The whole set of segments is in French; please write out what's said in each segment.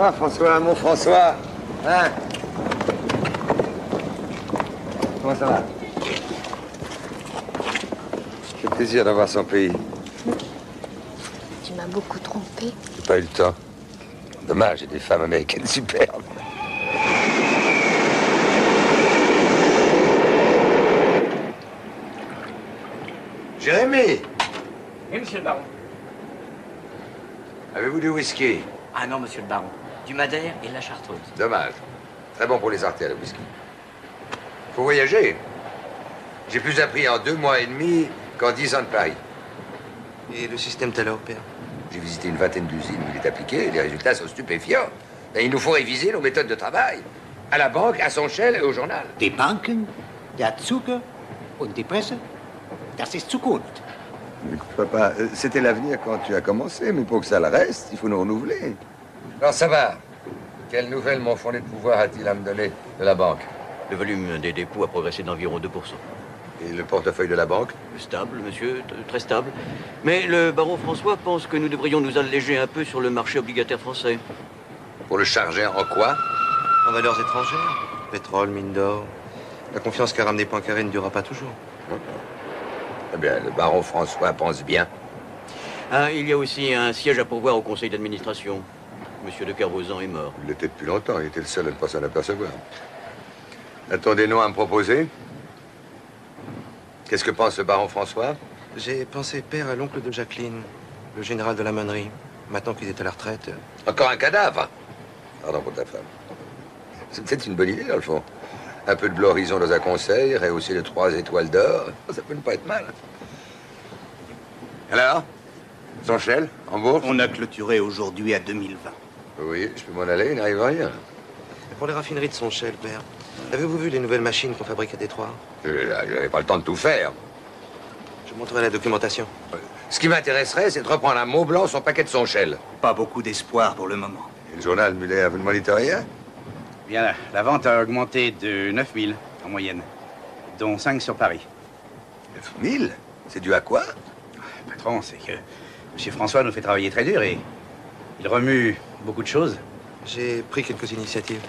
Ah, François, mon François. Hein? Comment ça va? J'ai plaisir d'avoir son pays. Tu m'as beaucoup trompé. J'ai pas eu le temps. Dommage, j'ai des femmes américaines superbes. Jérémy! Oui, monsieur le baron. Avez-vous du whisky? Ah non, monsieur le baron. Du madère et de la chartreuse. Dommage. Très bon pour les artères, le whisky. Faut voyager. J'ai plus appris en 2 mois et demi qu'en 10 ans de Paris. Et le système Taylor, père? J'ai visité une vingtaine d'usines où il est appliqué et les résultats sont stupéfiants. Et il nous faut réviser nos méthodes de travail. À la banque, à son shell et au journal. Die Banken, der Zucker und die Presse, das ist Zukunft. Mais papa, c'était l'avenir quand tu as commencé, mais pour que ça le reste, il faut nous renouveler. Alors ça va. Quelles nouvelles mon fondé de pouvoir a-t-il à me donner de la banque? Le volume des dépôts a progressé d'environ 2%. Et le portefeuille de la banque? Stable, monsieur, très stable. Mais le baron François pense que nous devrions nous alléger un peu sur le marché obligataire français. Pour le charger en quoi? En valeurs étrangères. Pétrole, mine d'or. La confiance qu'a ramené Poincaré ne durera pas toujours. Eh bien, le baron François pense bien. Ah, il y a aussi un siège à pourvoir au conseil d'administration. Monsieur de Kervozan est mort. Il l'était depuis longtemps, il était le seul à ne pas s'en apercevoir. A-t-on des noms à me proposer? Qu'est-ce que pense le baron François? J'ai pensé, père, à l'oncle de Jacqueline, le général de la Monnerie. Maintenant qu'il est à la retraite. Encore un cadavre? Pardon pour ta femme. C'est peut-être une bonne idée, dans le fond. Un peu de bleu horizon dans un conseil, rehausser de 3 étoiles d'or. Ça peut ne pas être mal. Alors? Son shell, en bourse? On a clôturé aujourd'hui à 2020. Oui, je peux m'en aller, il n'arrive à rien. Pour les raffineries de son shell, père, avez-vous vu les nouvelles machines qu'on fabrique à Détroit? Je n'avais pas le temps de tout faire. Je montrerai la documentation. Ce qui m'intéresserait, c'est de reprendre un mot blanc son paquet de son shell. Pas beaucoup d'espoir pour le moment. Et le journal Muller, vous ne monitez rien? Bien, la vente a augmenté de 9000 en moyenne, dont 5 sur Paris. 9000? C'est dû à quoi? Patron, c'est que M. François nous fait travailler très dur et il remue beaucoup de choses. J'ai pris quelques initiatives.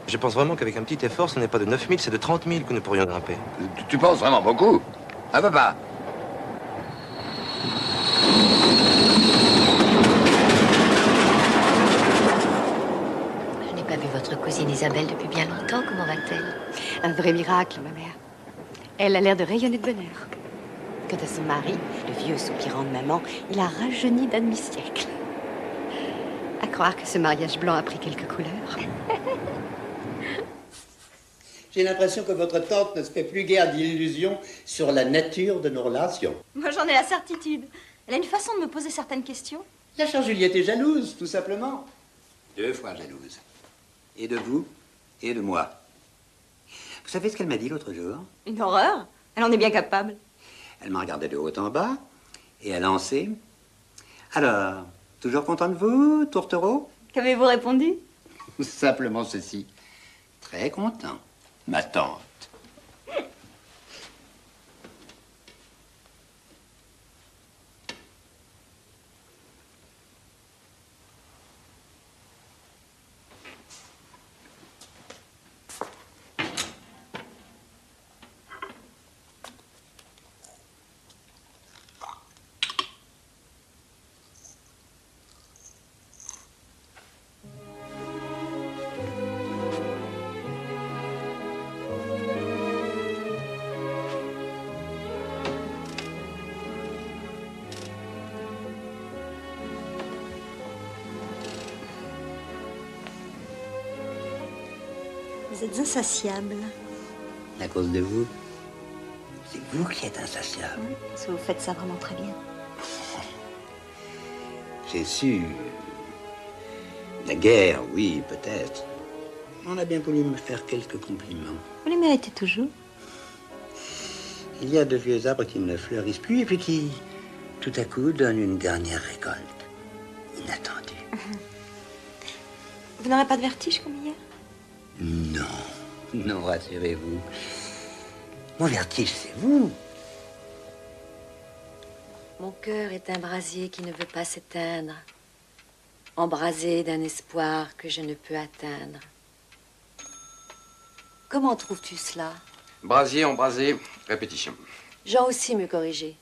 Je pense vraiment qu'avec un petit effort, ce n'est pas de 9000, c'est de 30 000 que nous pourrions grimper. Tu penses vraiment beaucoup? Ah, papa? Je n'ai pas vu votre cousine Isabelle depuis bien longtemps. Comment va-t-elle? Un vrai miracle, ma mère. Elle a l'air de rayonner de bonheur. Quant à son mari, le vieux soupirant de maman, il a rajeuni d'un demi-siècle. À croire que ce mariage blanc a pris quelques couleurs. J'ai l'impression que votre tante ne se fait plus guère d'illusions sur la nature de nos relations. Moi, j'en ai la certitude. Elle a une façon de me poser certaines questions. La chère Juliette est jalouse, tout simplement. 2 fois jalouse. Et de vous, et de moi. Vous savez ce qu'elle m'a dit l'autre jour? Une horreur. Elle en est bien capable. Elle m'a regardé de haut en bas, et a lancé. Alors, toujours content de vous, tourtereau? Qu'avez-vous répondu? Simplement ceci. Très content, ma tante. Vous êtes insatiable. À cause de vous. C'est vous qui êtes insatiable. Oui, parce que vous faites ça vraiment très bien. J'ai su. La guerre, oui, peut-être. On a bien voulu me faire quelques compliments. Vous les méritez toujours. Il y a de vieux arbres qui ne fleurissent plus et puis qui, tout à coup, donnent une dernière récolte. Inattendue. Vous n'aurez pas de vertige comme hier? Non, non, rassurez-vous. Mon vertige, c'est vous. Mon cœur est un brasier qui ne veut pas s'éteindre, embrasé d'un espoir que je ne peux atteindre. Comment trouves-tu cela? Brasier, embrasé, répétition. Jean aussi me corrigeait.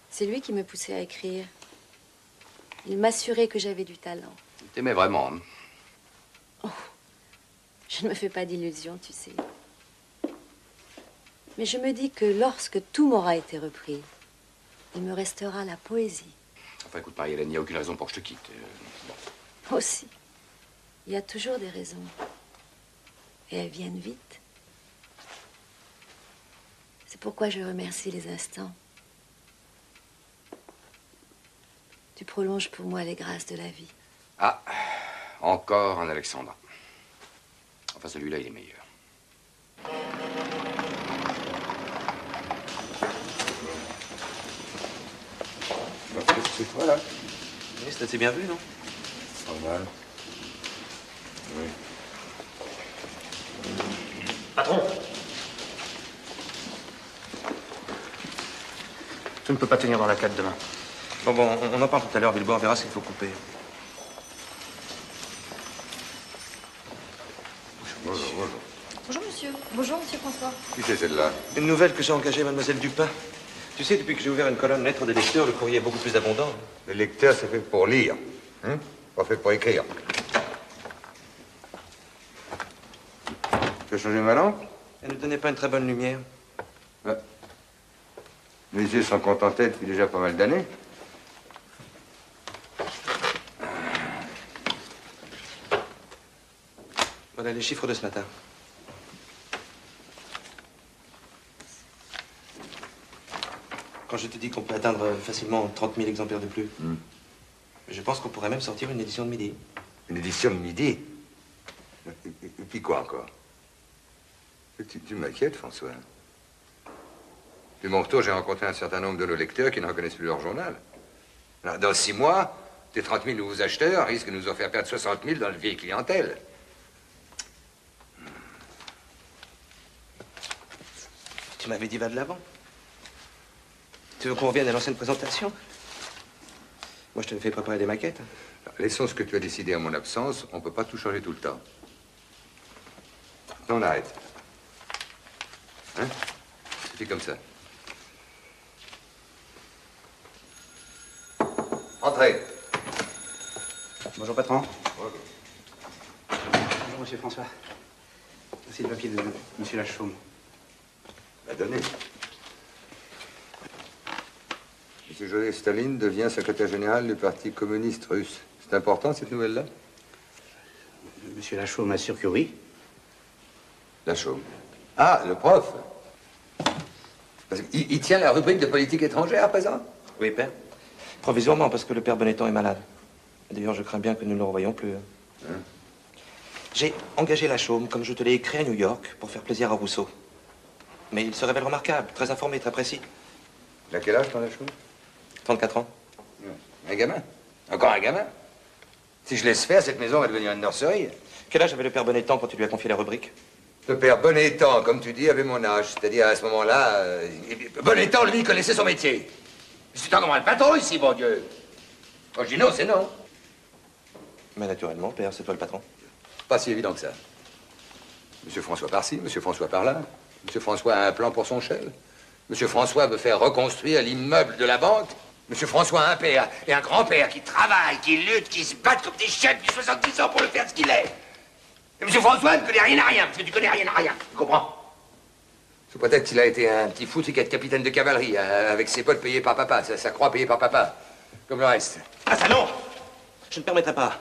C'est lui qui me poussait à écrire. Il m'assurait que j'avais du talent. Il t'aimait vraiment. Hein? Oh, je ne me fais pas d'illusions, tu sais. Mais je me dis que lorsque tout m'aura été repris, il me restera la poésie. Enfin, écoute, Marie-Hélène, il n'y a aucune raison pour que je te quitte. Bon. Aussi. Il y a toujours des raisons. Et elles viennent vite. C'est pourquoi je remercie les instants. Tu prolonges pour moi les grâces de la vie. Ah, encore un Alexandre. Enfin, celui-là, il est meilleur. C'est toi, là? Oui, c'est assez bien vu, non? Pas mal. Oui. Patron! Je ne peux pas tenir dans la cale demain. Bon, on en parle tout à l'heure, Villebois, on verra ce qu'il faut couper. Bonjour, bonjour. Bonjour, monsieur. Bonjour, monsieur François. Qui c'est celle-là? Une nouvelle que j'ai engagée, mademoiselle Dupin. Tu sais, depuis que j'ai ouvert une colonne lettres des lecteurs, le courrier est beaucoup plus abondant. Le lecteur, c'est fait pour lire. Hein? Pas fait pour écrire. Tu as changé ma lampe? Elle ne donnait pas une très bonne lumière. Ouais. Mes yeux s'en contentaient depuis déjà pas mal d'années. Voilà les chiffres de ce matin. Quand je te dis qu'on peut atteindre facilement 30 000 exemplaires de plus, je pense qu'on pourrait même sortir une édition de midi. Une édition de midi? Et puis quoi encore? Tu m'inquiètes, François. De mon retour, j'ai rencontré un certain nombre de nos lecteurs qui ne reconnaissent plus leur journal. Alors, dans 6 mois, tes 30 000 nouveaux acheteurs risquent de nous en faire perdre 60 000 dans la vieille clientèle. Tu m'avais dit va de l'avant. Tu veux qu'on revienne à l'ancienne présentation? Moi, je t'avais fait préparer des maquettes. Alors, laissons ce que tu as décidé à mon absence. On ne peut pas tout changer tout le temps. Non, on arrête. Hein? C'est comme ça. Entrez. Bonjour, patron. Bonjour, monsieur François. Voici le papier de monsieur Lachaume. Bah, donnez. Monsieur Joseph Staline devient secrétaire général du Parti communiste russe. C'est important, cette nouvelle-là? Monsieur Lachaume assure que oui. Lachaume. Ah, le prof. Parce il tient la rubrique de politique étrangère à présent? Oui, père. Provisoirement, parce que le père Bonneton est malade. D'ailleurs, je crains bien que nous ne le revoyions plus. Hein? J'ai engagé Lachaume, comme je te l'ai écrit à New York, pour faire plaisir à Rousseau. Mais il se révèle remarquable, très informé, très précis. Il a quel âge, ton Lachaume? 34 ans. Un gamin. Encore un gamin. Si je laisse faire, cette maison va devenir une nurserie. Quel âge avait le père Bonneton quand tu lui as confié la rubrique? Le père Bonneton, comme tu dis, avait mon âge. C'est-à-dire, à ce moment-là, Bonneton, lui, connaissait son métier. C'est encore le patron ici, bon Dieu. Quand je dis non, c'est non. Mais naturellement, père, c'est toi le patron. Pas si évident que ça. Monsieur François par-ci, monsieur François par-là. Monsieur François a un plan pour son chef. Monsieur François veut faire reconstruire l'immeuble de la banque. Monsieur François a un père et un grand-père qui travaillent, qui luttent, qui se battent comme des chefs depuis 70 ans pour le faire ce qu'il est. Et monsieur François ne connaît rien à rien, parce que tu connais rien à rien. Tu comprends? Sous prétexte qu'il a été un petit fou qui est capitaine de cavalerie, avec ses potes payés par papa, sa croix payée par papa. Comme le reste. Ah ça non! Je ne permettrai pas.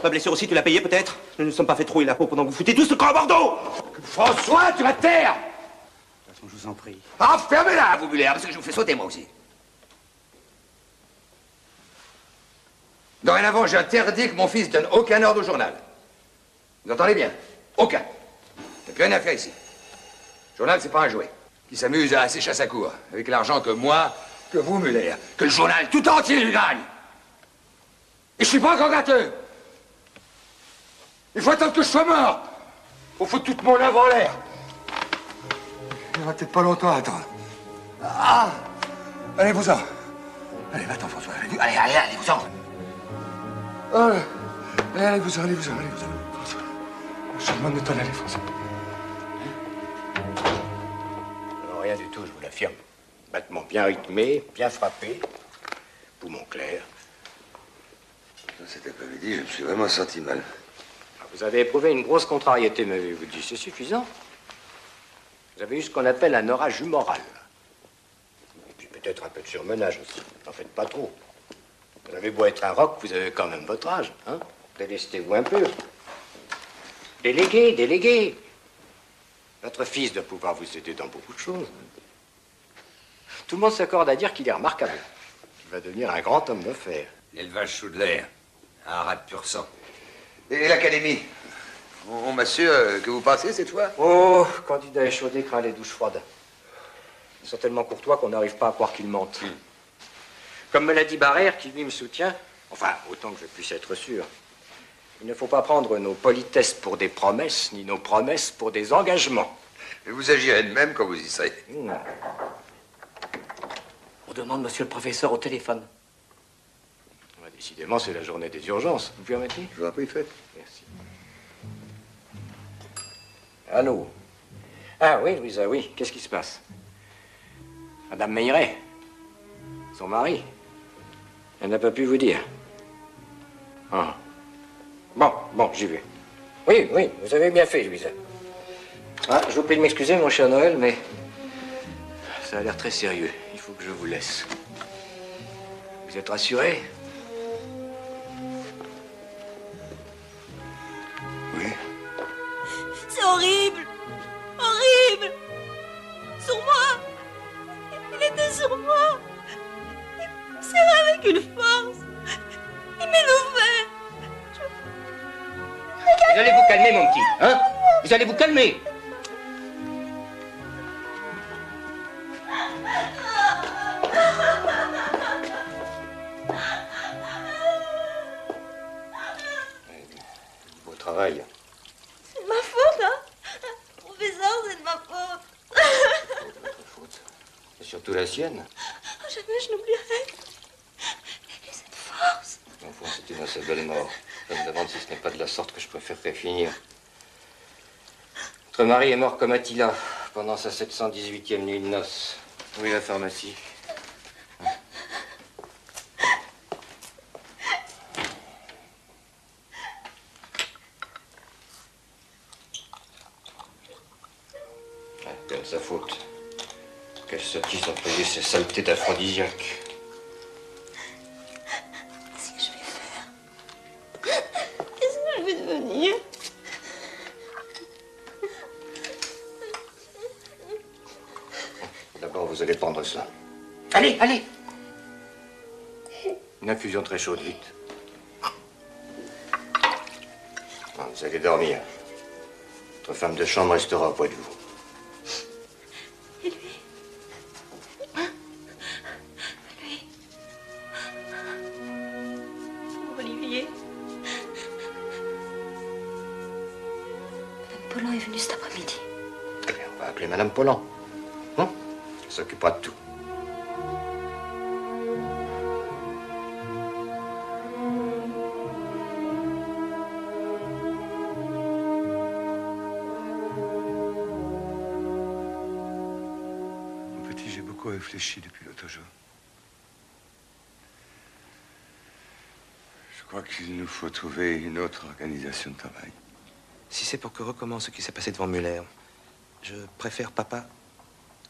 Ma blessure aussi, tu l'as payée peut-être? Nous ne nous sommes pas fait trouiller la peau pendant que vous foutez tous ce camp à Bordeaux! François, tu vas te taire! Je vous en prie. Ah, fermez-la, vous Muller, parce que je vous fais sauter moi aussi. Dorénavant, j'interdis que mon fils donne aucun ordre au journal. Vous entendez bien? Aucun. T'as plus rien à faire ici. Le journal, c'est pas un jouet. Qui s'amuse à ses chasses à cour. Avec l'argent que moi, que vous, Muller, que le journal tout entier lui gagne. Et je suis pas encore gâteux. Il faut attendre que je sois mort. Faut foutre toute mon œuvre en l'air. Il n'y aura peut-être pas longtemps à attendre. Ah! Allez-vous-en. Allez, va-t'en, François. Allez-vous-en. Oh, allez-vous-en. François. Charmant de t'en aller, François. Non, rien du tout, je vous l'affirme. Battement bien rythmé, bien frappé. Poumon clair. Cet après-midi, je me suis vraiment senti mal. Vous avez éprouvé une grosse contrariété, m'avez-vous dit. C'est suffisant. Vous avez eu ce qu'on appelle un orage humoral. Et puis peut-être un peu de surmenage aussi. N'en faites pas trop. Vous avez beau être un roc, vous avez quand même votre âge, hein? Délestez-vous un peu. Déléguez. Votre fils doit pouvoir vous aider dans beaucoup de choses. Tout le monde s'accorde à dire qu'il est remarquable. Qu'il va devenir un grand homme d'affaires. L'élevage sous de l'air. Un rat de pur sang. Et l'académie? On m'assure que vous passez cette fois? Oh, candidat échaudé craint les douches froides. Ils sont tellement courtois qu'on n'arrive pas à croire qu'ils mentent. Comme me l'a dit Barrère, qui lui me soutient, enfin, autant que je puisse être sûr, il ne faut pas prendre nos politesses pour des promesses, ni nos promesses pour des engagements. Et vous agirez de même quand vous y serez. On demande monsieur le professeur au téléphone. Décidément, c'est la journée des urgences. Vous permettez? Je vous en prie, faites. Merci. Allô? Ah oui, Louisa, oui. Qu'est-ce qui se passe? Madame Meilleret, son mari, elle n'a pas pu vous dire. Ah. Bon, j'y vais. Oui, vous avez bien fait, Louisa. Ah, je vous prie de m'excuser, mon cher Noël, mais ça a l'air très sérieux. Il faut que je vous laisse. Vous êtes rassuré? Oui. C'est horrible. Horrible. Sur moi. Il était sur moi. Il me serrait avec une force. Il m'élouffait. Vous allez vous calmer, mon petit, hein? Vous allez vous calmer. Beau travail. C'est de ma faute, hein? Professeur, c'est de ma faute. Votre faute. C'est surtout la sienne. Jamais je n'oublierai. Et cette force. Enfin, c'est une assez belle mort. Je me demande si ce n'est pas de la sorte que je préférerais finir. Votre mari est mort comme Attila pendant sa 718e nuit de noces. Oui, la pharmacie. C'est de sa faute. Quelle sottise d'employer ces saletés d'aphrodisiaques. Qu'est-ce que je vais faire? Qu'est-ce que je vais devenir? D'abord, vous allez prendre ça. Allez! Une infusion très chaude, vite. Vous allez dormir. Votre femme de chambre restera auprès de vous. Et lui? Pour Olivier. Madame Pollan est venue cet après-midi. Eh bien, on va appeler Madame Pollan. Elle s'occupera de tout. Mon petit, j'ai beaucoup réfléchi depuis l'autre jour. Je crois qu'il nous faut trouver une autre organisation de travail. Si c'est pour que recommence ce qui s'est passé devant Muller, je préfère, papa,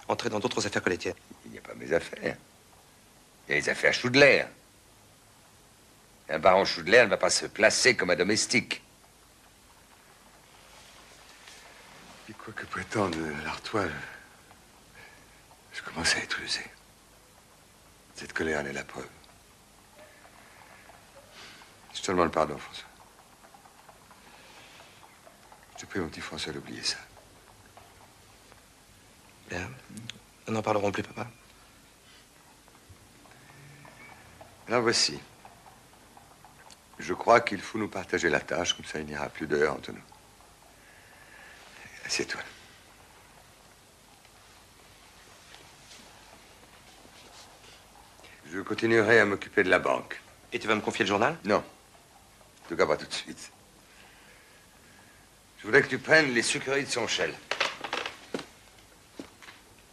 entrer dans d'autres affaires que les tiennes. Il n'y a pas mes affaires. Il y a les affaires Choudelaire. Un baron Choudelaire ne va pas se placer comme un domestique. Et quoi que prétende l'Artois, je commence à être usé. Cette colère en est la preuve. Je te demande pardon, François. Je te prie, mon petit François, d'oublier ça. Bien. Nous n'en parlerons plus, papa. Alors voici. Je crois qu'il faut nous partager la tâche, comme ça il n'y aura plus d'heures entre nous. Assieds-toi. Je continuerai à m'occuper de la banque. Et tu vas me confier le journal? Non. En tout cas, pas tout de suite. Je voudrais que tu prennes les sucreries de Sonchel.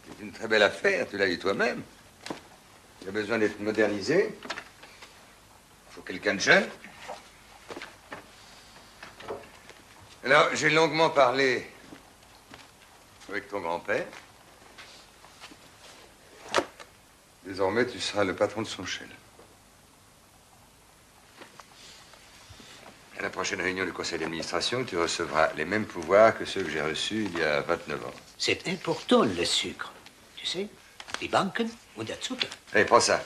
C'est une très belle affaire, tu l'as dit toi-même. Il a besoin d'être modernisé. Il faut quelqu'un de jeune. Alors, j'ai longuement parlé avec ton grand-père. Désormais, tu seras le patron de Sonchel. À la prochaine réunion du conseil d'administration, tu recevras les mêmes pouvoirs que ceux que j'ai reçus il y a 29 ans. C'est important, le sucre. Tu sais, die Banken und der Zucker. Allez, prends ça.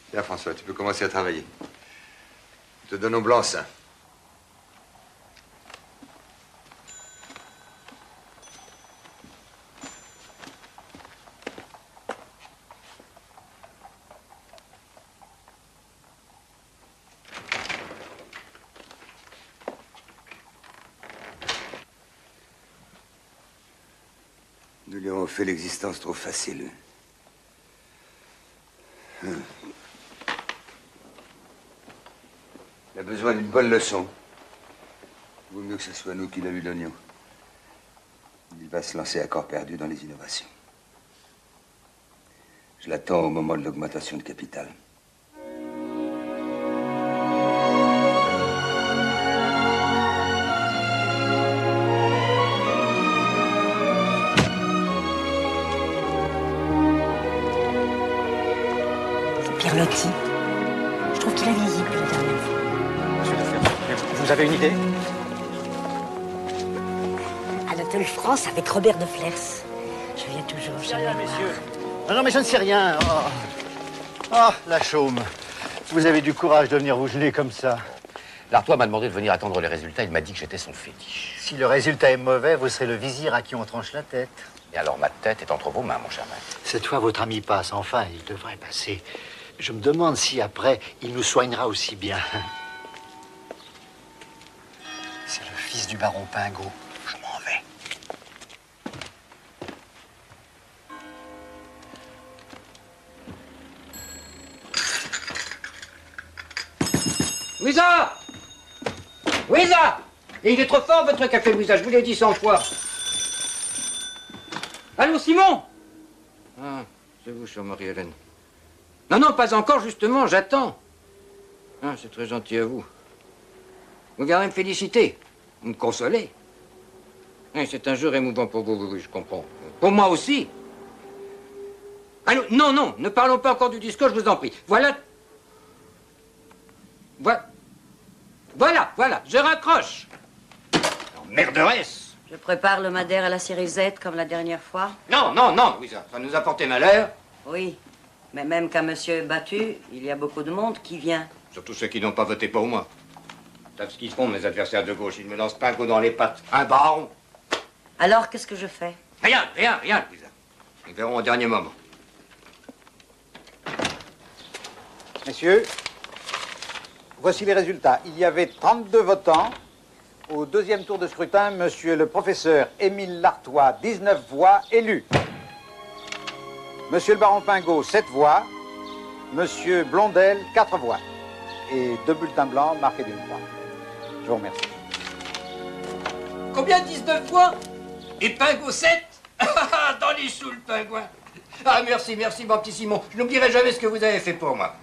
Tiens, François, tu peux commencer à travailler. Je te donne au blanc-seing. Nous lui avons fait l'existence trop facile. Il a besoin d'une bonne leçon. Il vaut mieux que ce soit nous qui l'a eu l'oignon. Il va se lancer à corps perdu dans les innovations. Je l'attends au moment de l'augmentation de capital. Pierlotti. Je trouve qu'il a vieilli depuis la dernière fois. Vous avez une idée? Anatole France avec Robert de Flers. Je viens toujours. Je sais rien, messieurs. Non, mais je ne sais rien. La chaume. Vous avez du courage de venir vous geler comme ça. L'Artois m'a demandé de venir attendre les résultats. Il m'a dit que j'étais son fétiche. Si le résultat est mauvais, vous serez le vizir à qui on tranche la tête. Et alors ma tête est entre vos mains, mon cher maître. Cette fois, votre ami passe. Enfin, il devrait passer. Je me demande si après, il nous soignera aussi bien. C'est le fils du baron Pingot. Je m'en vais. Louisa! Louisa! Et il est trop fort, votre café, Louisa, je vous l'ai dit 100 fois. Allô, Simon? Ah, c'est vous, chère Marie-Hélène. Non, non, pas encore, justement, j'attends. Ah, c'est très gentil à vous. Vous viendrez me féliciter, me consoler. Oui, c'est un jour émouvant pour vous, oui, je comprends. Pour moi aussi. Allô, non, non, ne parlons pas encore du discours, je vous en prie. Voilà. Voilà, je raccroche. Emmerderesse. Je prépare le madère à la série Z comme la dernière fois. Non, non, non, Louisa, ça nous a porté malheur. Oui, mais même quand monsieur est battu, il y a beaucoup de monde qui vient. Surtout ceux qui n'ont pas voté pour moi. Ils savent ce qu'ils font, mes adversaires de gauche. Ils me lancent Pingot dans les pattes. Un baron. Alors, qu'est-ce que je fais? Rien, Louisa. Nous verrons au dernier moment. Messieurs, voici les résultats. Il y avait 32 votants. Au deuxième tour de scrutin, monsieur le professeur Émile Lartois, 19 voix élues. Monsieur le baron Pingot, 7 voix. Monsieur Blondel, 4 voix. Et 2 bulletins blancs marqués d'une croix. Je vous remercie. Combien? 19 voix? Et Pingot 7? Dans les choux, le pingouin. Ah, merci, mon petit Simon. Je n'oublierai jamais ce que vous avez fait pour moi.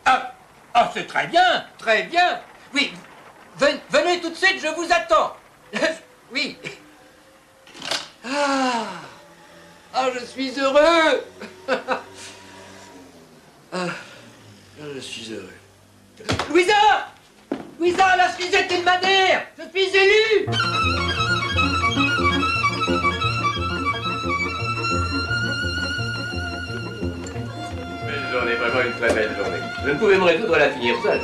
Ah, c'est très bien, très bien. Oui, venez tout de suite, je vous attends. Oui. Ah, je suis heureux. Je suis heureux. Louisa, la Suizette et le Madère, je suis élu. J'en ai vraiment une très belle journée. Je ne pouvais me résoudre à la finir seul.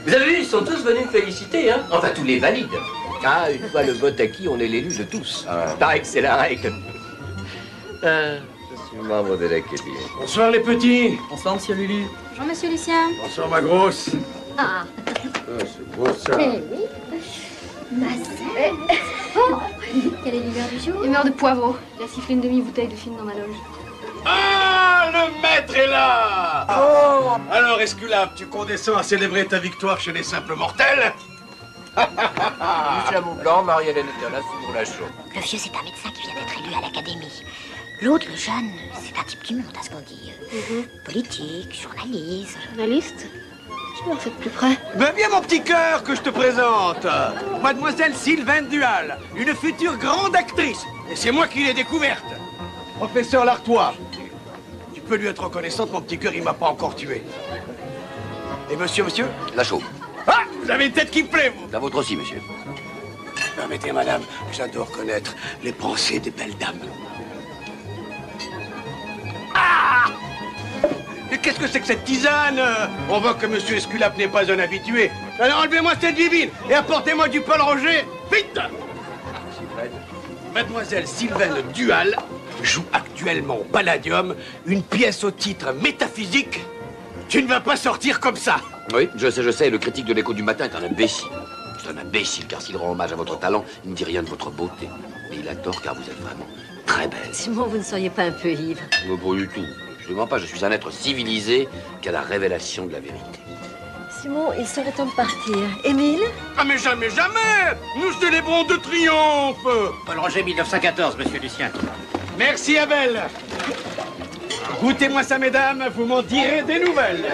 Vous avez vu, ils sont tous venus me féliciter, hein? Enfin, tous les valides. Ah, une fois le vote acquis, on est l'élu de tous. Pareil que c'est la règle. Je suis membre de l'Académie. Bonsoir les petits. Bonsoir monsieur Lulu. Bonjour monsieur Lucien. Bonsoir ma grosse. Ah. C'est beau ça. Eh oui. Ma sœur. Oh. Quel est l'hiver du jour? Humeur de poivreau. Il a sifflé une demi-bouteille de film dans ma loge. Ah, Alors, Esculape, tu condescends à célébrer ta victoire chez les simples mortels? Monsieur Moublanc, Marie-Hélène Etterlas, pour la chaude. Le vieux, c'est un médecin qui vient d'être élu à l'académie. L'autre, le jeune, c'est un type qui monte à ce qu'on dit. Politique, journaliste. Journaliste? Je me refais de plus près. Ben viens, mon petit cœur, que je te présente. Mademoiselle Sylvaine Duhal, une future grande actrice. Et c'est moi qui l'ai découverte. Professeur Lartois, tu peux lui être reconnaissante, mon petit cœur, il m'a pas encore tué. Et monsieur? La chaude. Ah, vous avez une tête qui me plaît, vous. La vôtre aussi, monsieur. Permettez, madame, j'adore connaître les pensées des belles dames. Ah! Mais qu'est-ce que c'est que cette tisane? On voit que monsieur Esculape n'est pas un habitué. Alors enlevez-moi cette bibine et apportez-moi du Paul Roger, vite! Mademoiselle Sylvaine Duhal joue actuellement au Palladium une pièce au titre métaphysique. Tu ne vas pas sortir comme ça. Oui, je sais, le critique de l'Écho du matin est un imbécile. C'est un imbécile, car s'il rend hommage à votre talent, il ne dit rien de votre beauté. Mais il a tort, car vous êtes vraiment très belle. Simon, vous ne seriez pas un peu ivre? Pas du tout. Absolument pas, je suis un être civilisé qui a la révélation de la vérité. Simon, il serait temps de partir. Émile? Ah mais jamais, jamais! Nous célébrons de triomphe! Paul Roger 1914, monsieur Lucien. Merci, Abel. Goûtez-moi ça, mesdames, vous m'en direz des nouvelles.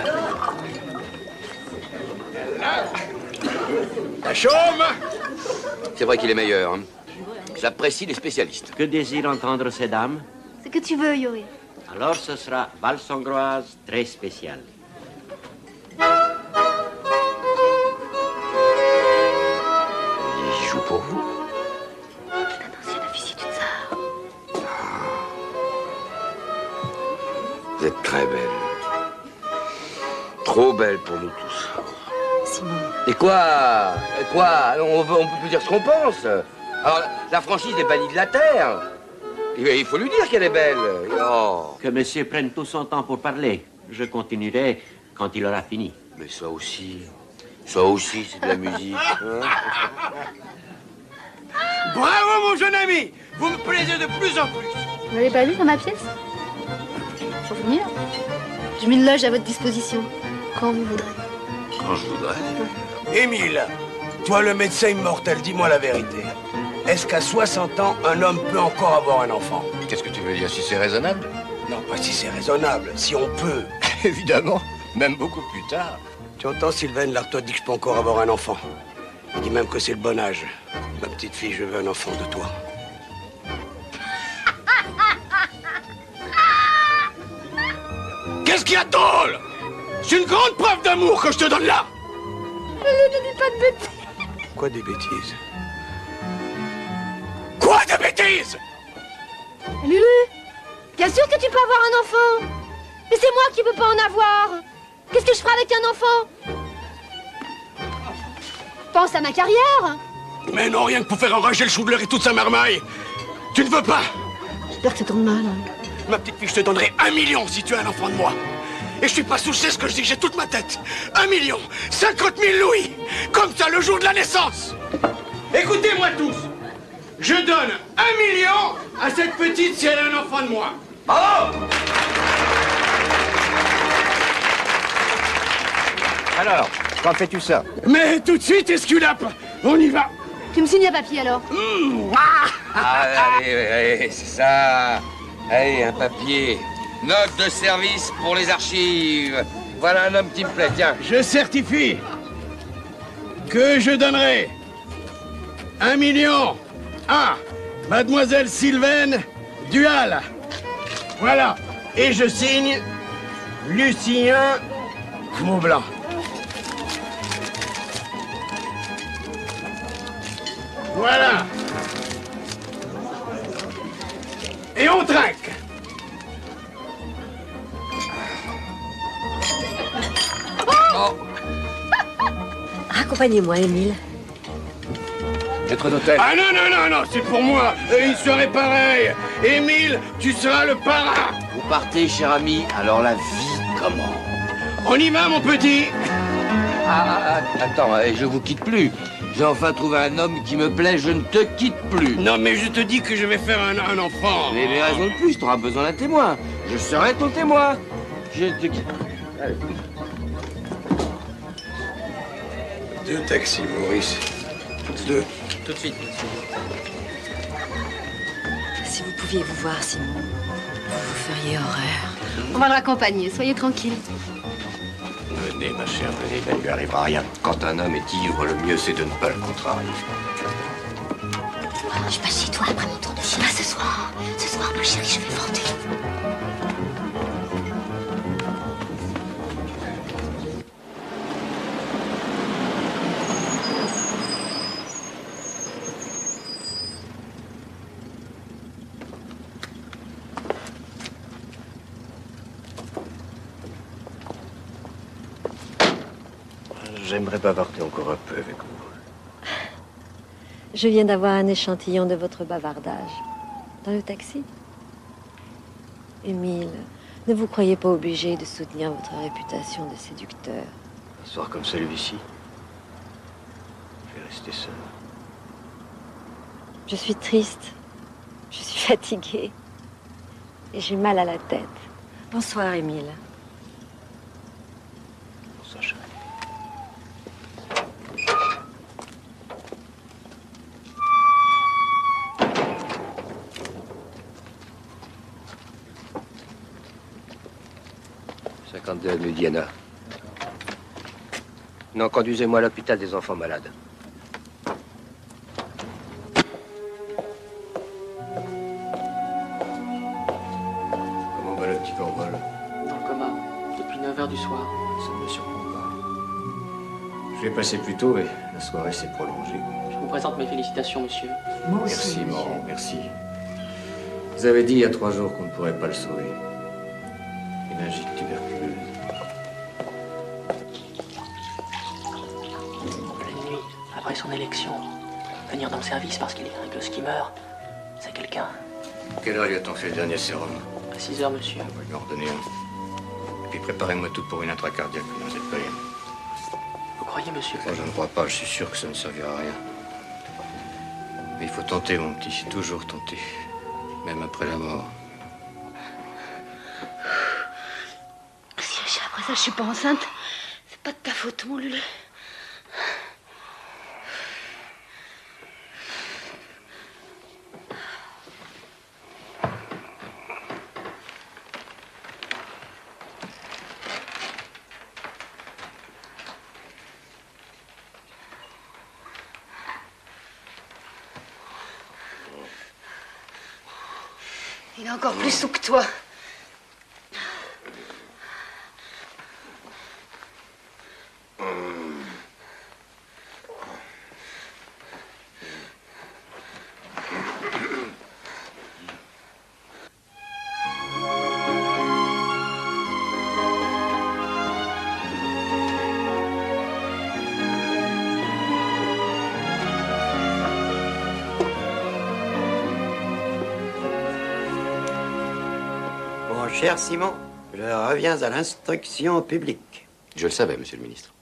La chaume! C'est vrai qu'il est meilleur. Hein. J'apprécie les spécialistes. Que désirent entendre ces dames? Ce que tu veux, Yuri. Alors ce sera valse hongroise très spéciale. Il joue pour vous? Un ancien officier du tsar. Vous êtes très belle. Trop belle pour nous tous. Simon. Et quoi? On peut plus dire ce qu'on pense. Alors, la franchise n'est bannie de la terre. Il faut lui dire qu'elle est belle. Oh. Que monsieur prenne tout son temps pour parler. Je continuerai quand il aura fini. Mais ça aussi, c'est de la musique. Hein? Bravo, mon jeune ami! Vous me plaisez de plus en plus. Vous n'avez pas vu dans ma pièce? Faut venir. J'ai mis une loge à votre disposition. Quand vous voudrez. Quand je voudrais. Émile, toi le médecin immortel, dis-moi la vérité. Est-ce qu'à 60 ans, un homme peut encore avoir un enfant? Qu'est-ce que tu veux dire, si c'est raisonnable? Non, pas si c'est raisonnable, si on peut. Évidemment, même beaucoup plus tard. Tu entends, Sylvaine, Lartois dit que je peux encore avoir un enfant. Il dit même que c'est le bon âge. Ma petite fille, je veux un enfant de toi. Qu'est-ce qu'il y a de drôle? C'est une grande preuve d'amour que je te donne là. Ne dis pas de bêtises. Quoi des bêtises? Quoi de bêtises? Lulu, bien sûr que tu peux avoir un enfant. Mais c'est moi qui peux pas en avoir. Qu'est-ce que je ferai avec un enfant? Pense à ma carrière. Mais non, rien que pour faire enrager le Schindler et toute sa marmaille. Tu ne veux pas? J'espère que ça tourne mal. Ma petite fille, je te donnerai 1 million si tu as un enfant de moi. Et je suis pas sous, c'est ce que je dis, j'ai toute ma tête. 1 million, 50 000 louis. Comme ça, le jour de la naissance. Écoutez-moi tous. Je donne 1 million à cette petite si elle a un enfant de moi. Oh! Alors, quand fais-tu ça? Mais tout de suite, Esculape, on y va. Tu me signes un papier alors? Allez, c'est ça. Allez, un papier. Note de service pour les archives. Voilà un homme qui me plaît, tiens. Je certifie que je donnerai 1 million à Mademoiselle Sylvaine Duhal. Voilà. Et je signe Lucien Maublanc. Voilà. Et on trinque. Oh. Accompagnez-moi, Émile. Maître d'hôtel. Ah non, non, non, non, c'est pour moi. Une soirée pareille. Émile, tu seras le parrain. Vous partez, cher ami, alors la vie commence. On y va, mon petit. Attends, je vous quitte plus. J'ai enfin trouvé un homme qui me plaît, je ne te quitte plus. Non, mais je te dis que je vais faire un enfant. Mais les raisons de plus, tu auras besoin d'un témoin. Je serai ton témoin. Je te quitte. Allez. 2 taxis, Maurice. 2. Tout de suite, monsieur. Si vous pouviez vous voir, Simon, vous feriez horreur. On va le raccompagner, soyez tranquille. Venez, ma chère, venez, il ne lui arrivera rien. Quand un homme est ivre, le mieux c'est de ne pas le contrarier. Je passe chez toi après mon tour de chien. Pas ce soir. Ce soir, ma chérie, je vais vanter. J'aimerais bavarder encore un peu avec vous. Je viens d'avoir un échantillon de votre bavardage. Dans le taxi. Émile, ne vous croyez pas obligé de soutenir votre réputation de séducteur. Un soir comme celui-ci, je vais rester seul. Je suis triste. Je suis fatiguée. Et j'ai mal à la tête. Bonsoir, Émile. Bonsoir, chérie. Avenue Diana. Non, conduisez-moi à l'hôpital des enfants malades. Comment va le petit Corbeau? Dans le coma, depuis 9h du soir. Ça ne me surprend pas. Je vais passer plus tôt et la soirée s'est prolongée. Je vous présente mes félicitations, monsieur. Merci, Moran, merci. Vous avez dit il y a 3 jours qu'on ne pourrait pas le sauver. Une angine tuberculeuse. La nuit, après son élection, venir dans le service parce qu'il est avec le skimmer, c'est quelqu'un. Quelle heure lui a-t-on fait le dernier sérum? À 6h, monsieur. On va lui en redonner un. Et puis préparez-moi tout pour une intracardiaque dans cette période. Vous croyez, monsieur? Moi, je ne crois pas, je suis sûr que ça ne servira à rien. Mais il faut tenter, mon petit, toujours tenter. Même après la mort. Si après ça, je suis pas enceinte, c'est pas de ta faute, mon Lulu. Il est encore plus sous que toi. Mon cher Simon, je reviens à l'instruction publique. Je le savais, monsieur le ministre.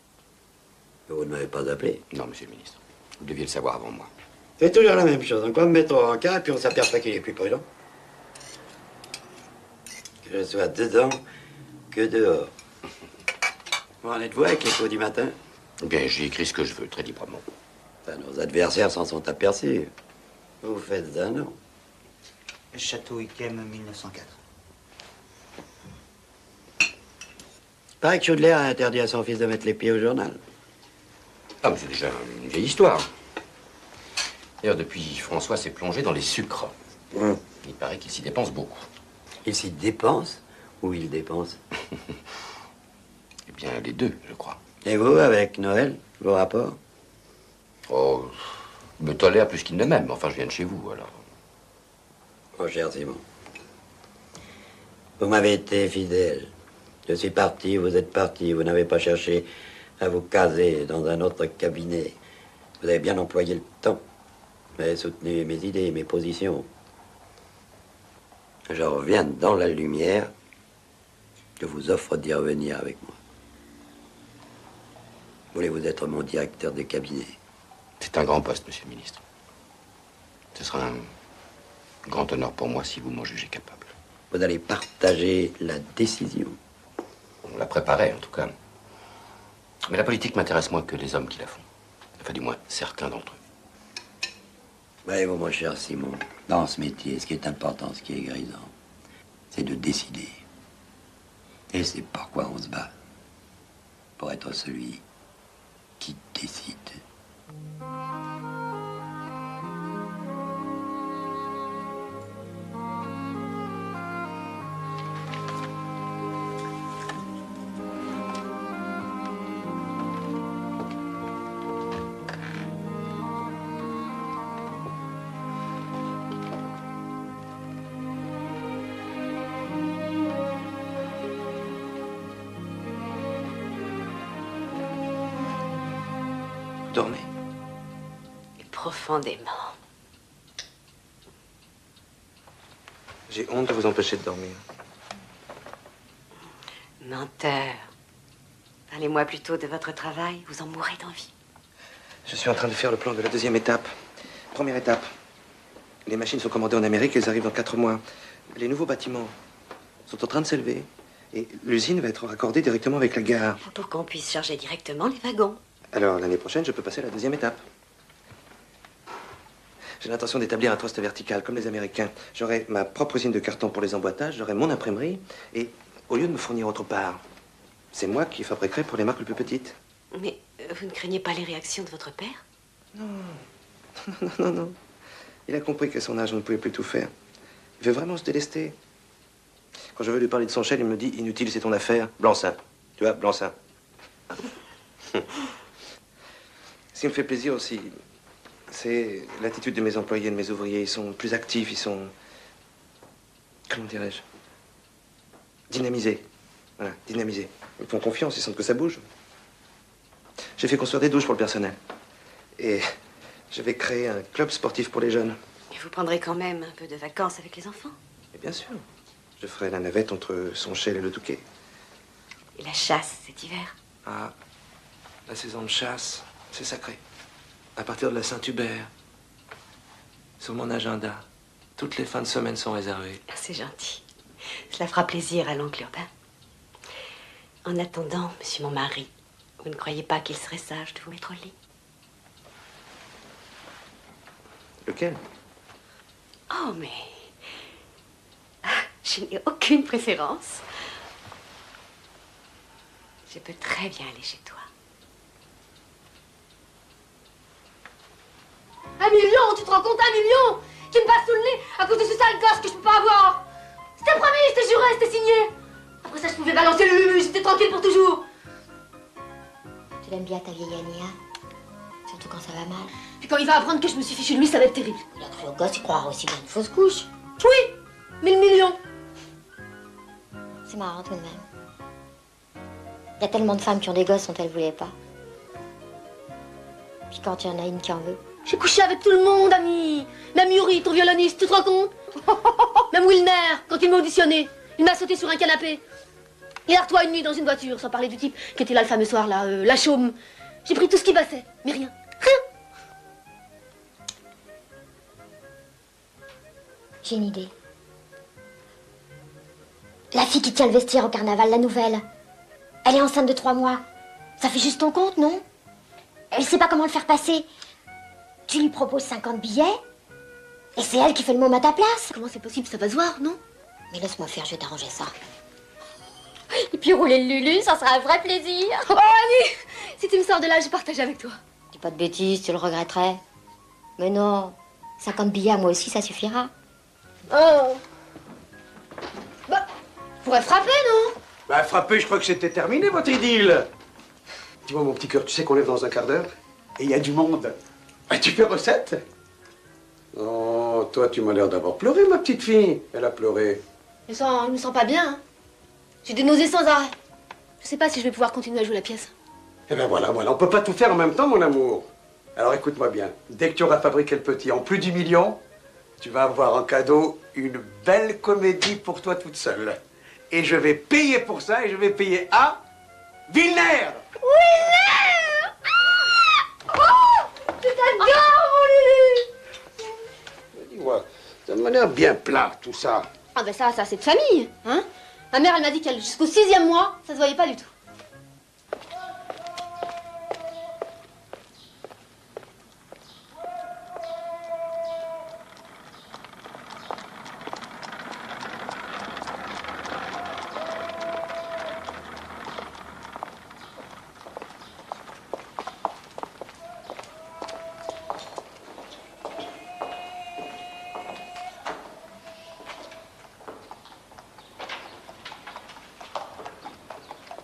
Vous ne m'avez pas appelé? Non, monsieur le ministre. Vous deviez le savoir avant moi. C'est toujours la même chose. On va me mettre au rencard et puis on s'aperçoit qu'il est plus prudent. Que je sois dedans que dehors. Où en êtes-vous avec l'écho du matin? Eh bien, j'ai écrit ce que je veux, très librement. Enfin, nos adversaires s'en sont aperçus. Vous faites un nom. Château Yquem, 1904. Paraît que Chaudelaire a interdit à son fils de mettre les pieds au journal. Ah, mais c'est déjà une vieille histoire. D'ailleurs, depuis, François s'est plongé dans les sucres. Il paraît qu'il s'y dépense beaucoup. Il s'y dépense ou il dépense? Eh bien, les deux, je crois. Et vous, avec Noël, vos rapports? Oh, il me tolère plus qu'il ne m'aime. Enfin, je viens de chez vous, alors. Mon cher Simon, vous m'avez été fidèle. Je suis parti, vous êtes parti. Vous n'avez pas cherché à vous caser dans un autre cabinet. Vous avez bien employé le temps. Vous avez soutenu mes idées, mes positions. Je reviens dans la lumière. Je vous offre d'y revenir avec moi. Voulez-vous être mon directeur de cabinet? C'est un grand poste, monsieur le ministre. Ce sera un grand honneur pour moi si vous m'en jugez capable. Vous allez partager la décision. On l'a préparée, en tout cas. Mais la politique m'intéresse moins que les hommes qui la font. Enfin, du moins, certains d'entre eux. Voyez-vous, mon cher Simon, dans ce métier, ce qui est important, ce qui est grisant, c'est de décider. Et c'est pourquoi on se bat. Pour être celui qui décide. Dormez. Et profondément. J'ai honte de vous empêcher de dormir. Menteur. Parlez-moi plutôt de votre travail, vous en mourrez d'envie. Je suis en train de faire le plan de la deuxième étape. Première étape. Les machines sont commandées en Amérique, elles arrivent dans 4 mois. Les nouveaux bâtiments sont en train de s'élever. Et l'usine va être raccordée directement avec la gare. Pour qu'on puisse charger directement les wagons. Alors, l'année prochaine, je peux passer à la deuxième étape. J'ai l'intention d'établir un trust vertical, comme les Américains. J'aurai ma propre usine de carton pour les emboîtages, j'aurai mon imprimerie, et au lieu de me fournir autre part, c'est moi qui fabriquerai pour les marques les plus petites. Mais vous ne craignez pas les réactions de votre père? Non. Il a compris qu'à son âge, on ne pouvait plus tout faire. Il veut vraiment se délester. Quand je veux lui parler de son chêne, il me dit « Inutile, c'est ton affaire. Blanc-seing. » Tu vois, blanc-seing. Ce qui me fait plaisir aussi, c'est l'attitude de mes employés, de mes ouvriers. Ils sont plus actifs, ils sont... Comment dirais-je? Dynamisés. Voilà, dynamisés. Ils me font confiance, ils sentent que ça bouge. J'ai fait construire des douches pour le personnel. Et je vais créer un club sportif pour les jeunes. Et vous prendrez quand même un peu de vacances avec les enfants? Et bien sûr. Je ferai la navette entre Sonchel et le Touquet. Et la chasse cet hiver? Ah, la saison de chasse, c'est sacré. À partir de la Saint-Hubert, sur mon agenda, toutes les fins de semaine sont réservées. Ah, c'est gentil. Cela fera plaisir à l'oncle Urbain. En attendant, monsieur mon mari, vous ne croyez pas qu'il serait sage de vous mettre au lit? Lequel? Oh, mais... je n'ai aucune préférence. Je peux très bien aller chez toi. 1 million, tu te rends compte? 1 million qui me passe sous le nez à cause de ce sale gosse que je peux pas avoir. C'était promis, c'était juré, c'était signé. Après ça, je pouvais balancer le lulu, j'étais tranquille pour toujours. Tu l'aimes bien ta vieille Annie, hein? Surtout quand ça va mal. Puis quand il va apprendre que je me suis fichue de lui, ça va être terrible. Il a cru au gosse, il croira aussi bien une fausse couche. Oui, 1000 millions. C'est marrant tout de même. Il y a tellement de femmes qui ont des gosses dont elles voulaient pas. Puis quand il y en a une qui en veut. J'ai couché avec tout le monde, Annie. Même Yuri, ton violoniste, tu te rends compte? Même Wilner, quand il m'a auditionné, il m'a sauté sur un canapé. Hier-toi une nuit dans une voiture, sans parler du type qui était là le fameux soir, là, la chaume. J'ai pris tout ce qui passait, mais rien. J'ai une idée. La fille qui tient le vestiaire au carnaval, la nouvelle. Elle est enceinte de 3 mois. Ça fait juste ton compte, non? Elle sait pas comment le faire passer. Tu lui proposes 50 billets, et c'est elle qui fait le môme à ta place. Comment c'est possible? Ça va se voir, non? Mais laisse-moi faire, je vais t'arranger ça. Et puis rouler le Lulu, ça sera un vrai plaisir. Oh, Annie, si tu me sors de là, je partage avec toi. Dis pas de bêtises, tu le regretterais. Mais non, 50 billets à moi aussi, ça suffira. Oh. Bah, pourrait frapper, non? Bah, frapper, je crois que c'était terminé, votre idylle. Dis-moi, mon petit cœur, tu sais qu'on lève dans un quart d'heure et il y a du monde. Ah, tu fais recette? Oh, toi, tu m'as l'air d'avoir pleuré, ma petite fille. Elle a pleuré. Je me sens pas bien. Hein. J'ai des nausées sans arrêt. Je sais pas si je vais pouvoir continuer à jouer la pièce. Eh ben voilà, on peut pas tout faire en même temps, mon amour. Alors écoute-moi bien, dès que tu auras fabriqué le petit en plus d'1 million, tu vas avoir en cadeau une belle comédie pour toi toute seule. Et je vais payer pour ça, et je vais payer à Wilner. Wilner! Ah! Oh! Tu t'adores, mon Lulu! Dis-moi, ça m'a l'air bien plat, tout ça. Ah ben ça c'est de famille, hein? Ma mère, elle m'a dit qu'elle, jusqu'au 6e mois, ça se voyait pas du tout.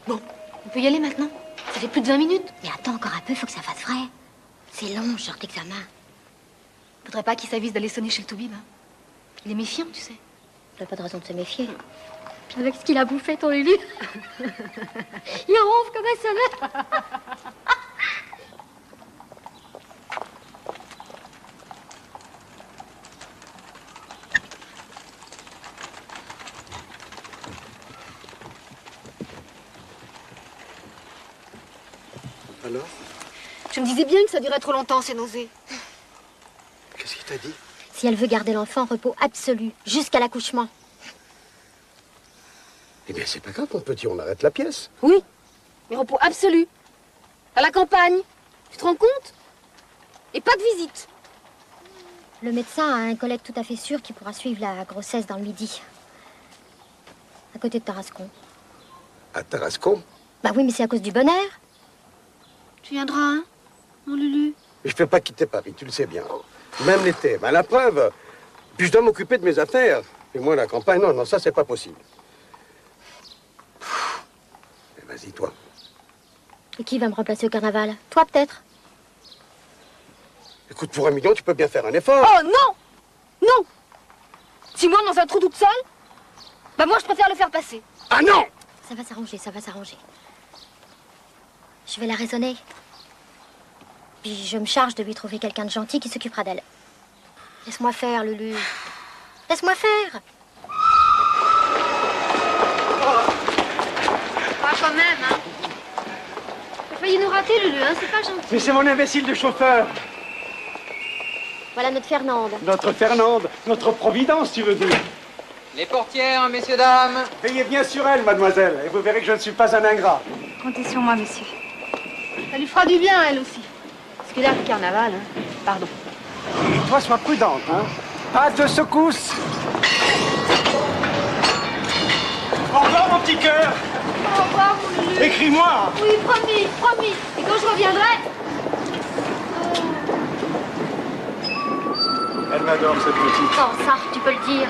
Bon, on peut y aller maintenant. Ça fait plus de 20 minutes. Mais attends encore un peu, faut que ça fasse vrai. C'est long, ce genre d'examen. Faudrait pas qu'il s'avise d'aller sonner chez le Toubib. Hein. Il est méfiant, tu sais. Il n'a pas de raison de se méfier. Avec ce qu'il a bouffé, ton Lulu. Il ronfle comme un sonneur. Alors? Je me disais bien que ça durait trop longtemps, ces nausées. Qu'est-ce qu'il t'a dit? Si elle veut garder l'enfant, repos absolu, jusqu'à l'accouchement. Eh bien, c'est pas grave, mon petit, on arrête la pièce. Oui, mais repos absolu. À la campagne. Tu te rends compte? Et pas de visite. Le médecin a un collègue tout à fait sûr qui pourra suivre la grossesse dans le Midi. À côté de Tarascon. À Tarascon? Bah oui, mais c'est à cause du bon air. Tu viendras, hein, mon Lulu? Je ne fais pas quitter Paris, tu le sais bien. Même l'été. Ben, la preuve. Puis je dois m'occuper de mes affaires. Et moi, la campagne, non, ça, c'est pas possible. Vas-y, toi. Et qui va me remplacer au carnaval? Toi, peut-être? Écoute, pour 1 million, tu peux bien faire un effort. Oh, non! Non! Si moi, dans un trou toute seule, bah moi, je préfère le faire passer. Ah non! Ça va s'arranger, ça va s'arranger. Je vais la raisonner. Puis je me charge de lui trouver quelqu'un de gentil qui s'occupera d'elle. Laisse-moi faire, Lulu. Laisse-moi faire. Pas quand même, hein. T'as failli nous rater, Lulu, hein, c'est pas gentil. Mais c'est mon imbécile de chauffeur. Voilà notre Fernande. Notre Fernande, notre Providence, tu veux dire. Les portières, messieurs, dames. Veillez bien sur elle, mademoiselle, et vous verrez que je ne suis pas un ingrat. Comptez sur moi, monsieur. Ça lui fera du bien, elle aussi. Parce que là, le carnaval, hein. Pardon. Et toi, sois prudente, hein. Pas de secousse. Au revoir, mon petit cœur. Au revoir, mon Lulu. Écris-moi. Oui, promis, promis. Et quand je reviendrai... Elle m'adore, cette petite. Non, ça, tu peux le dire.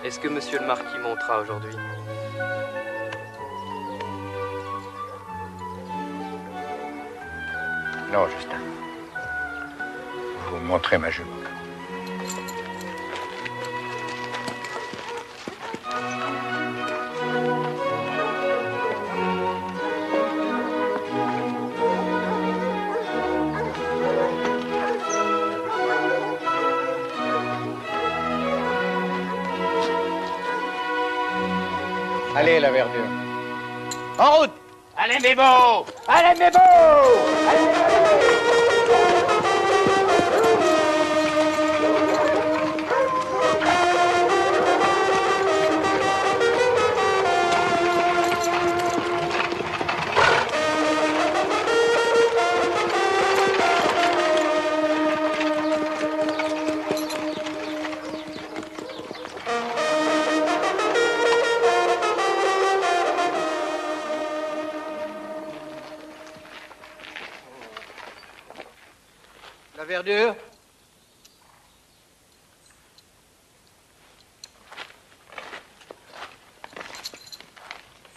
Est-ce que monsieur le marquis montera aujourd'hui? Non, Justin. Vous me montrez ma jupe. Allez, la verdure. En route! Allez, mes beaux! Allez, mes beaux! La verdure.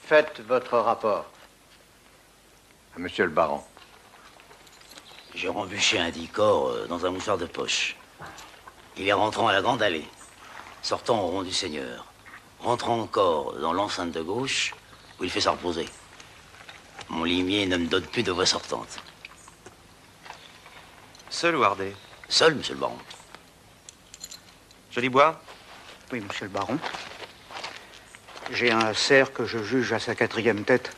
Faites votre rapport. Monsieur le baron. J'ai embûché un dicor dans un mouchoir de poche. Il est rentrant à la grande allée, sortant au rond du Seigneur, rentrant encore dans l'enceinte de gauche, où il fait se reposer. Mon limier ne me donne plus de voix sortante. Seul ou Hardet? Seul, monsieur le baron. Jolibois? Oui, monsieur le baron. J'ai un cerf que je juge à sa 4e tête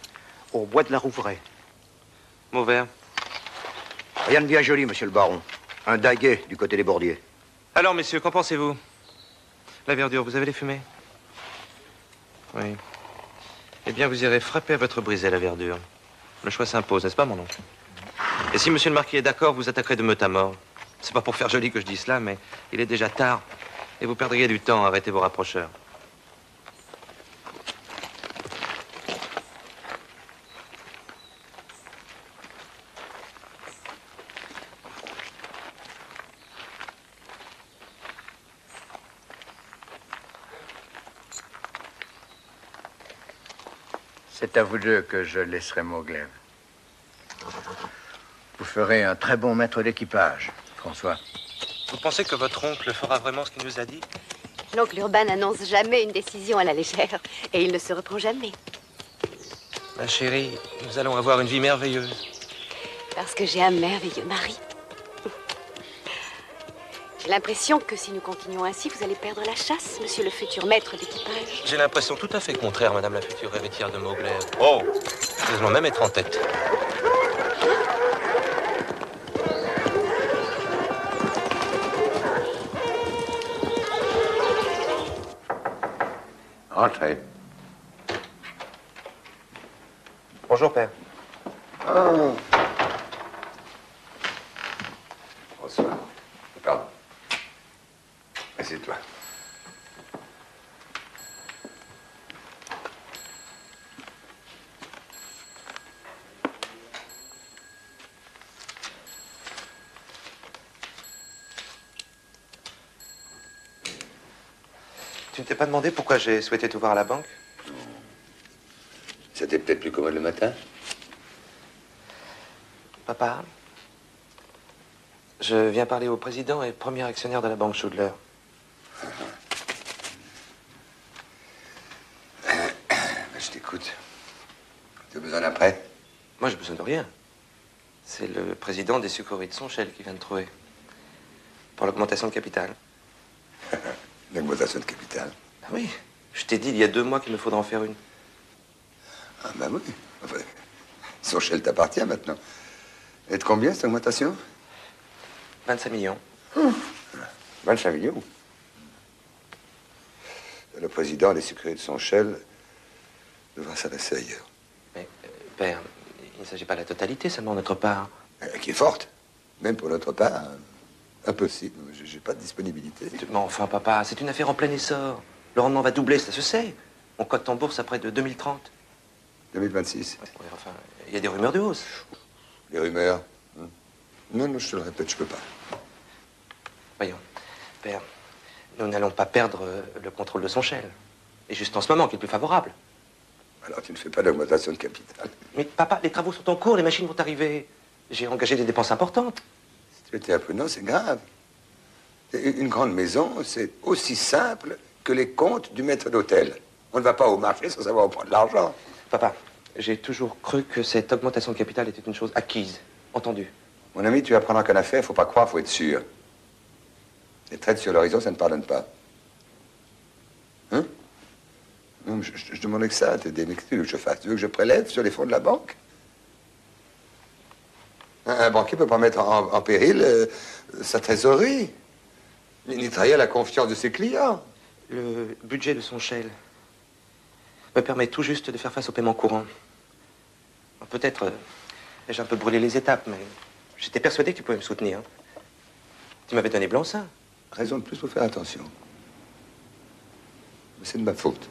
au bois de la Rouvraie. Mauvais. Rien de bien joli, monsieur le baron. Un daguet du côté des Bordiers. Alors, messieurs, qu'en pensez-vous? La verdure, vous avez les fumées? Oui. Eh bien, vous irez frapper à votre brisée la verdure. Le choix s'impose, n'est-ce pas, mon oncle? Et si monsieur le marquis est d'accord, vous attaquerez de meute à mort. C'est pas pour faire joli que je dis cela, mais il est déjà tard. Et vous perdriez du temps à arrêter vos rapprocheurs. C'est à vous deux que je laisserai mon glaive. Vous ferez un très bon maître d'équipage, François. Vous pensez que votre oncle fera vraiment ce qu'il nous a dit? L'oncle Urbain n'annonce jamais une décision à la légère. Et il ne se reprend jamais. Ma chérie, nous allons avoir une vie merveilleuse. Parce que j'ai un merveilleux mari. J'ai l'impression que si nous continuons ainsi, vous allez perdre la chasse, monsieur le futur maître d'équipage. J'ai l'impression tout à fait contraire, madame la future héritière de Mauglaive. Oh, nous allons même être en tête. Entrez. Bonjour, père. Oh. Bonsoir. Pardon. Assieds-toi. Tu ne t'es pas demandé pourquoi j'ai souhaité t'ouvrir à la banque? C'était peut-être plus commode le matin. Papa, je viens parler au président et premier actionnaire de la banque Schudler. Je t'écoute. Tu as besoin d'un prêt? Moi, j'ai besoin de rien. C'est le président des sucreries de Sonchel qui vient de trouver. Pour l'augmentation de capital. L'augmentation de capital? Ah oui. Je t'ai dit il y a 2 mois qu'il me faudra en faire une. Ah bah oui. Enfin, Sonchel t'appartient maintenant. Et de combien cette augmentation? 25 millions. 25 millions? Le président des sucreries de Sonchel devra s'adresser ailleurs. Mais, père, il ne s'agit pas de la totalité, seulement notre part. Qui est forte. Même pour notre part, impossible. J'ai pas de disponibilité. Mais enfin, papa, c'est une affaire en plein essor. Le rendement va doubler, ça se sait. On cote en bourse après de 2030. 2026. Oui, enfin, il y a des rumeurs de hausse. Les rumeurs? Non, non, je te le répète, je peux pas. Voyons, père, nous n'allons pas perdre le contrôle de Sonchel. Et juste en ce moment, qui est plus favorable. Alors tu ne fais pas d'augmentation de capital. Mais papa, les travaux sont en cours, les machines vont arriver. J'ai engagé des dépenses importantes. Si tu étais imprudent, c'est grave. Une grande maison, c'est aussi simple que les comptes du maître d'hôtel. On ne va pas au marché sans savoir où prendre l'argent. Papa, j'ai toujours cru que cette augmentation de capital était une chose acquise. Entendu. Mon ami, tu apprendras qu'en affaire, faut pas croire, faut être sûr. Les traites sur l'horizon, ça ne pardonne pas. Hein? Non, je demandais que ça, t'es des que je fasse. Tu veux que je prélève sur les fonds de la banque? Un banquier peut pas mettre en péril sa trésorerie, ni trahir la confiance de ses clients. Le budget de Sonchel me permet tout juste de faire face au paiement courant. Peut-être j'ai un peu brûlé les étapes, mais j'étais persuadé que tu pouvais me soutenir. Tu m'avais donné blanc-seing. Raison de plus pour faire attention. Mais c'est de ma faute.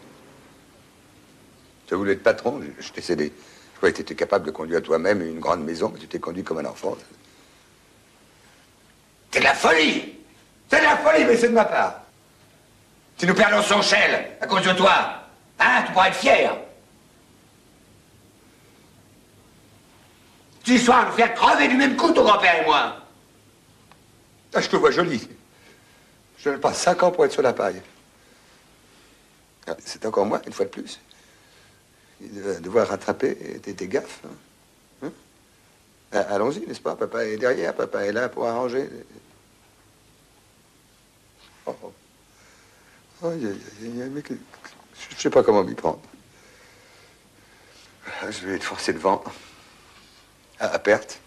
Tu as voulu être patron, je t'ai cédé. Je croyais que tu étais capable de conduire toi-même une grande maison, mais tu t'es conduit comme un enfant. C'est de la folie! C'est de la folie, mais c'est de ma part. Si nous perdons Sonchel à cause de toi, hein, tu pourras être fier. Ce soir, nous faire crever du même coup, ton grand-père et moi. Ah, je te vois jolie. Je ne passe 5 ans pour être sur la paille. Ah, c'est encore moi, une fois de plus. Il va devoir rattraper tes gaffes. Hein? Allons-y, n'est-ce pas? Papa est derrière, papa est là pour arranger. Oh, oh. Oh, mais je ne sais pas comment m'y prendre. Je vais être forcé de vendre. À perte.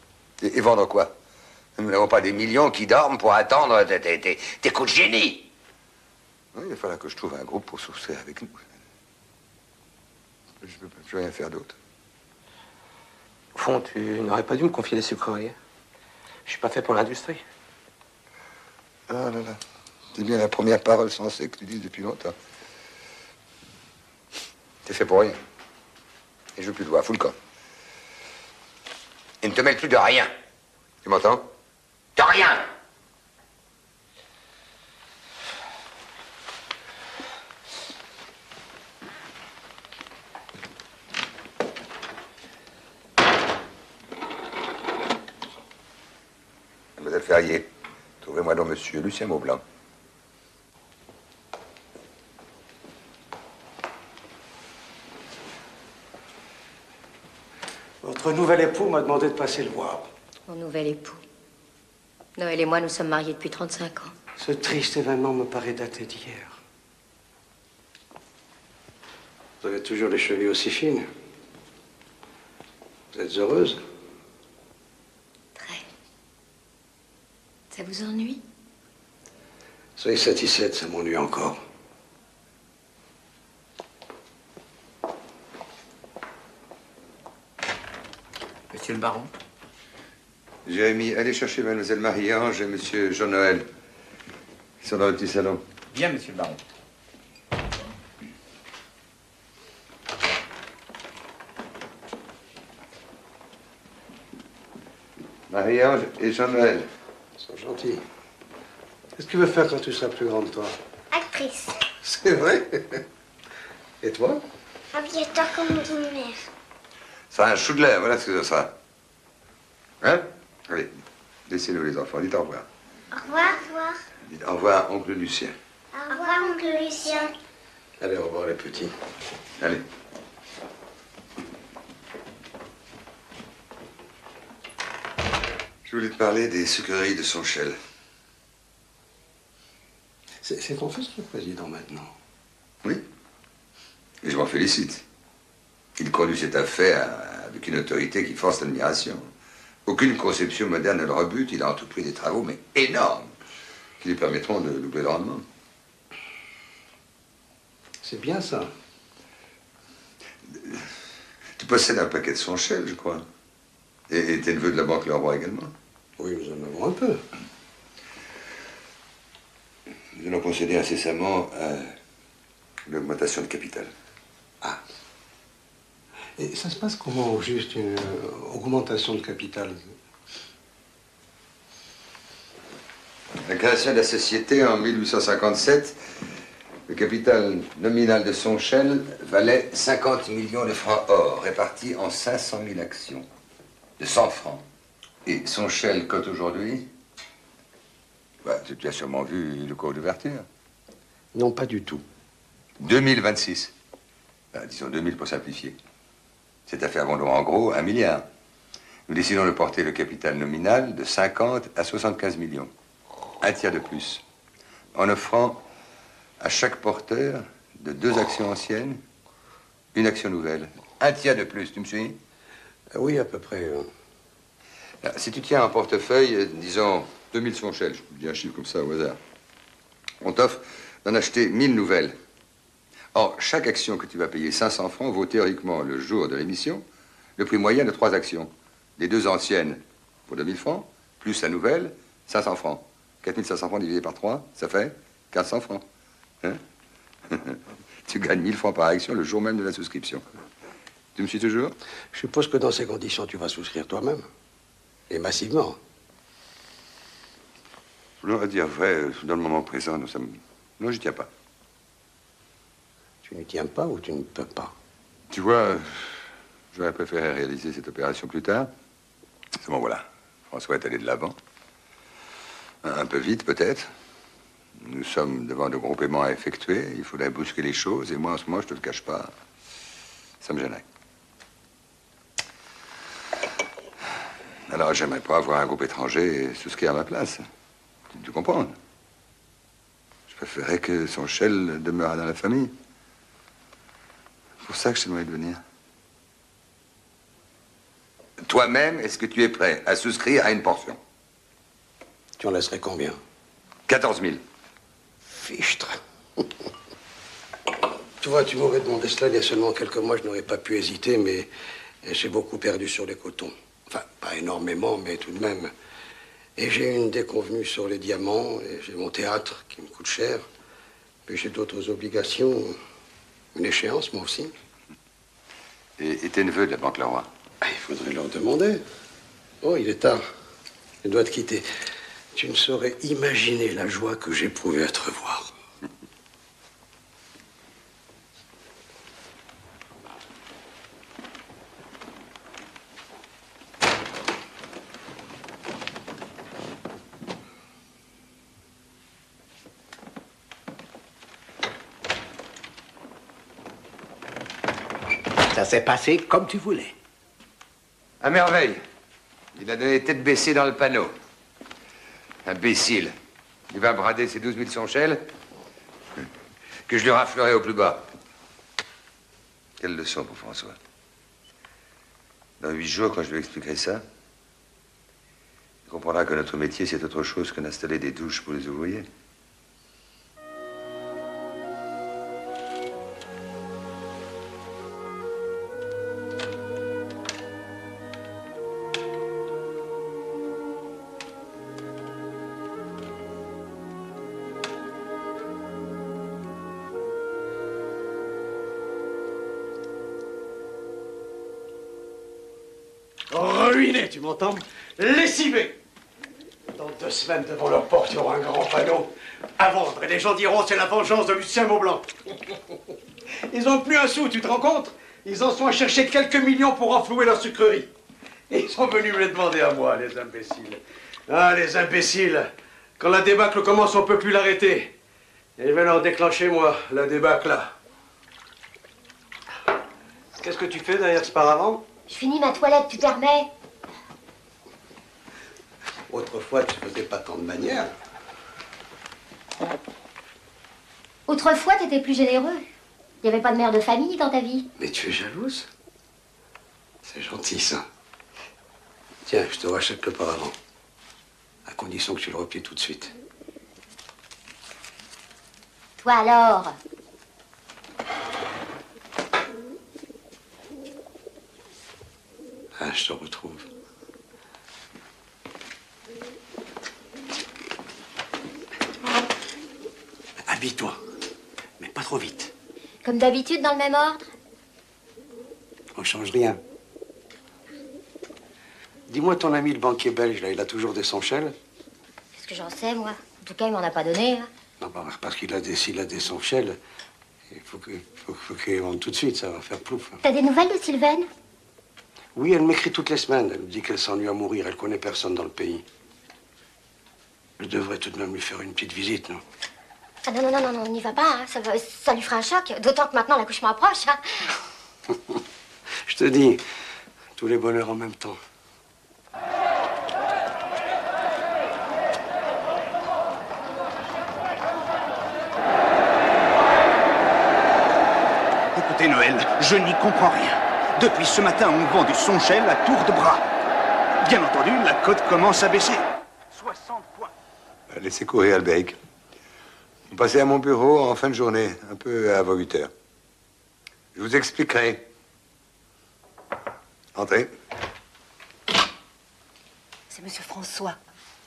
Et vendre quoi? Nous n'avons pas des millions qui dorment pour attendre tes coups de génie. Oui, il va falloir que je trouve un groupe pour souscrire avec nous. Je ne peux plus rien faire d'autre. Au fond, tu n'aurais pas dû me confier les sucreries. Je suis pas fait pour l'industrie. Ah là là. C'est bien la première parole sensée que tu dises depuis longtemps. T'es fait pour rien. Et je veux plus de voir, fous le camp. Et ne te mêle plus de rien. Tu m'entends? De rien! Mademoiselle Ferrier, trouvez-moi donc monsieur Lucien Maublanc. Votre nouvel époux m'a demandé de passer le voir. Mon nouvel époux. Noël et moi, nous sommes mariés depuis 35 ans. Ce triste événement me paraît daté d'hier. Vous avez toujours les chevilles aussi fines. Vous êtes heureuse? Très. Ça vous ennuie? Soyez satisfaite, ça m'ennuie encore. Monsieur le baron? Jérémy, allez chercher mademoiselle Marie-Ange et monsieur Jean-Noël. Ils sont dans le petit salon. Bien, monsieur le baron. Marie-Ange et Jean-Noël. Ils sont gentils. Qu'est-ce que tu veux faire quand tu seras plus grande, toi? Actrice. C'est vrai? Et toi? Aviateur comme mon mère. Ça sera un chou de l'air, voilà ce que ça sera. Hein? Allez, laissez-nous les enfants, dites au revoir. Au revoir. Au revoir. Dites au revoir, oncle Lucien. Au revoir, oncle Lucien. Allez, au revoir, les petits. Allez. Je voulais te parler des sucreries de Sonchel. C'est ton fils qui est président maintenant. Oui. Et je m'en félicite. Il conduit cette affaire avec une autorité qui force l'admiration. Aucune conception moderne ne le rebute. Il a entrepris des travaux, mais énormes, qui lui permettront de doubler le rendement. C'est bien ça. Tu possèdes un paquet de Sonchel, je crois. Et t'es neveu de la Banque Leroy également. Oui, nous en avons un peu. Nous allons procéder incessamment à l'augmentation de capital. Ah. Et ça se passe comment, au juste, une augmentation de capital? La création de la société en 1857, le capital nominal de Sonchel valait 50 millions de francs or, répartis en 500 000 actions de 100 francs. Et Sonchel cote aujourd'hui? Bah, tu as sûrement vu le cours d'ouverture. Non, pas du tout. 2026. Bah, disons 2000 pour simplifier. Cette affaire vaut en gros 1 milliard. Nous décidons de porter le capital nominal de 50 à 75 millions. Un tiers de plus. En offrant à chaque porteur de 2 actions anciennes, une action nouvelle. Un tiers de plus, tu me suis? Oui, à peu près. Si tu tiens en portefeuille, disons 2000 Sonchel, je dis un chiffre comme ça au hasard, on t'offre d'en acheter 1000 nouvelles. Or, chaque action que tu vas payer 500 francs vaut théoriquement, le jour de l'émission, le prix moyen de 3 actions. Les 2 anciennes pour 2000 francs, plus la nouvelle, 500 francs. 4500 francs divisé par 3, ça fait 400 francs. Hein? Tu gagnes 1000 francs par action le jour même de la souscription. Tu me suis toujours? Je suppose que dans ces conditions, tu vas souscrire toi-même. Et massivement. Non, à dire vrai, dans le moment présent, non, j'y tiens pas. Tu n'y tiens pas ou tu ne peux pas? Tu vois, j'aurais préféré réaliser cette opération plus tard. C'est bon, voilà. François est allé de l'avant. Un peu vite, peut-être. Nous sommes devant de gros paiements à effectuer. Il faudrait bousculer les choses. Et moi, en ce moment, je te le cache pas, ça me gênerait. Alors, j'aimerais pas avoir un groupe étranger souscrit à ma place. Tu comprends? Je préférerais que Sonchel demeure dans la famille. C'est pour ça que je t'aimerais de venir. Toi-même, est-ce que tu es prêt à souscrire à une portion? Tu en laisserais combien? 14 000. Fichtre. Tu vois, tu m'aurais demandé cela il y a seulement quelques mois, je n'aurais pas pu hésiter, mais j'ai beaucoup perdu sur les cotons. Enfin, pas énormément, mais tout de même. Et j'ai une déconvenue sur les diamants, et j'ai mon théâtre qui me coûte cher. Puis j'ai d'autres obligations, une échéance, moi aussi. Et tes neveux de la Banque Leroy? Il faudrait leur demander. Oh, il est tard. Je dois te quitter. Tu ne saurais imaginer la joie que j'éprouvais à te revoir. Ça s'est passé comme tu voulais. À merveille. Il a donné tête baissée dans le panneau. Imbécile. Il va brader ses 12 000 sonchelles que je lui raflerai au plus bas. Quelle leçon pour François. Dans 8 jours, quand je lui expliquerai ça, il comprendra que notre métier, c'est autre chose que d'installer des douches pour les ouvriers. Ruiné, tu m'entends? Lessivé. Dans 2 semaines, devant leur porte, il y aura un grand panneau à vendre. Et les gens diront, c'est la vengeance de Lucien Maublanc. Ils n'ont plus un sou, tu te rends compte? Ils en sont à chercher quelques millions pour renflouer leur sucrerie. Et ils sont venus me les demander à moi, les imbéciles. Ah, les imbéciles. Quand la débâcle commence, on ne peut plus l'arrêter. Et je vais leur déclencher, moi, la débâcle, là. Qu'est-ce que tu fais derrière ce paravent? Je finis ma toilette, tu permets? Autrefois, tu faisais pas tant de manières. Autrefois, t'étais plus généreux. Il n'y avait pas de mère de famille dans ta vie. Mais tu es jalouse? C'est gentil, ça. Tiens, je te rachète le paravent. À condition que tu le replies tout de suite. Toi alors? Ah, je te retrouve. Habille-toi, mais pas trop vite. Comme d'habitude, dans le même ordre? On change rien. Dis-moi, ton ami le banquier belge, là, il a toujours des sonchelles? Qu'est-ce que j'en sais, moi? En tout cas, il m'en a pas donné. Hein. Non, bah, parce qu'il a s'il a des sonchelles, il faut qu'il les vende tout de suite, ça va faire plouf. T'as des nouvelles de Sylvaine? Oui, elle m'écrit toutes les semaines. Elle me dit qu'elle s'ennuie à mourir. Elle connaît personne dans le pays. Je devrais tout de même lui faire une petite visite, non? Ah non, on n'y va pas. Hein. Ça lui fera un choc. D'autant que maintenant l'accouchement approche. Hein. Je te dis, tous les bonheurs en même temps. Écoutez, Noël, je n'y comprends rien. Depuis ce matin, on vend du Sonchel à tour de bras. Bien entendu, la cote commence à baisser. 60 points. Laissez courir Albeck. Vous passez à mon bureau en fin de journée, un peu avant 8 heures. Je vous expliquerai. Entrez. C'est Monsieur François.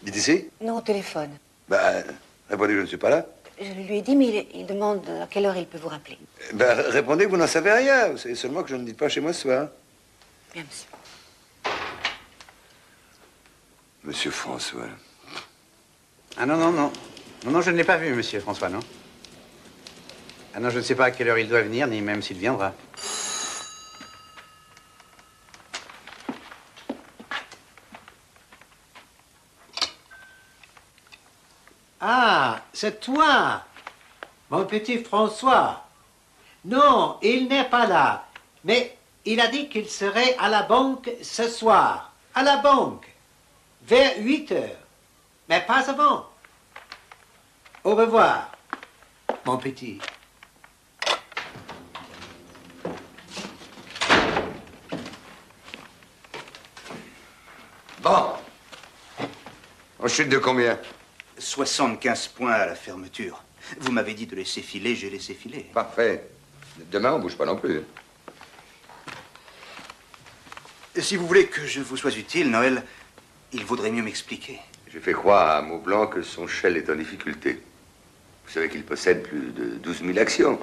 Dites ici? Non, au téléphone. Bah, répondez que je ne suis pas là. Je lui ai dit, mais il demande à quelle heure il peut vous rappeler. Ben, répondez que vous n'en savez rien. Vous savez seulement que je ne dis pas chez moi ce soir. Bien, monsieur. Monsieur François. Ah non, je ne l'ai pas vu, monsieur François, non. Ah non, je ne sais pas à quelle heure il doit venir, ni même s'il viendra. Ah, c'est toi, mon petit François. Non, il n'est pas là. Mais il a dit qu'il serait à la banque ce soir. À la banque. Vers 8 heures. Mais pas avant. Au revoir, mon petit. Bon. On chute de combien? 75 points à la fermeture. Vous m'avez dit de laisser filer, j'ai laissé filer. Parfait. Demain, on bouge pas non plus. Si vous voulez que je vous sois utile, Noël, il vaudrait mieux m'expliquer. J'ai fait croire à Maublanc que son Shell est en difficulté. Vous savez qu'il possède plus de 12 000 actions.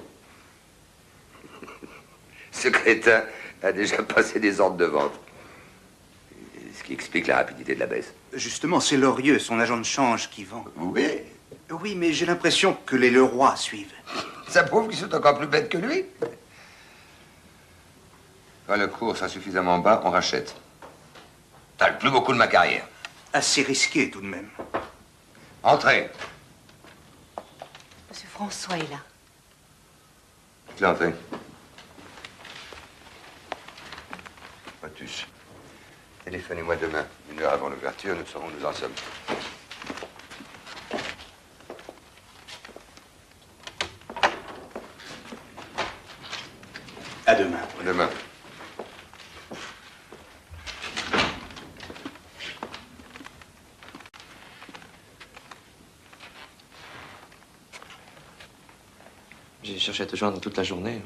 Ce crétin a déjà passé des ordres de vente. Ce qui explique la rapidité de la baisse. Justement, c'est Lorieux, son agent de change, qui vend. Oui. Oui, mais j'ai l'impression que les Leroy suivent. Ça prouve qu'ils sont encore plus bêtes que lui. Quand le cours sera suffisamment bas, on rachète. T'as le plus beau coup de ma carrière. Assez risqué, tout de même. Entrez. Monsieur François est là. Faites-le entrer. Motus, téléphonez-moi demain, 1 heure avant l'ouverture, nous saurons où nous en sommes. À demain. À demain. J'ai cherché à te joindre toute la journée.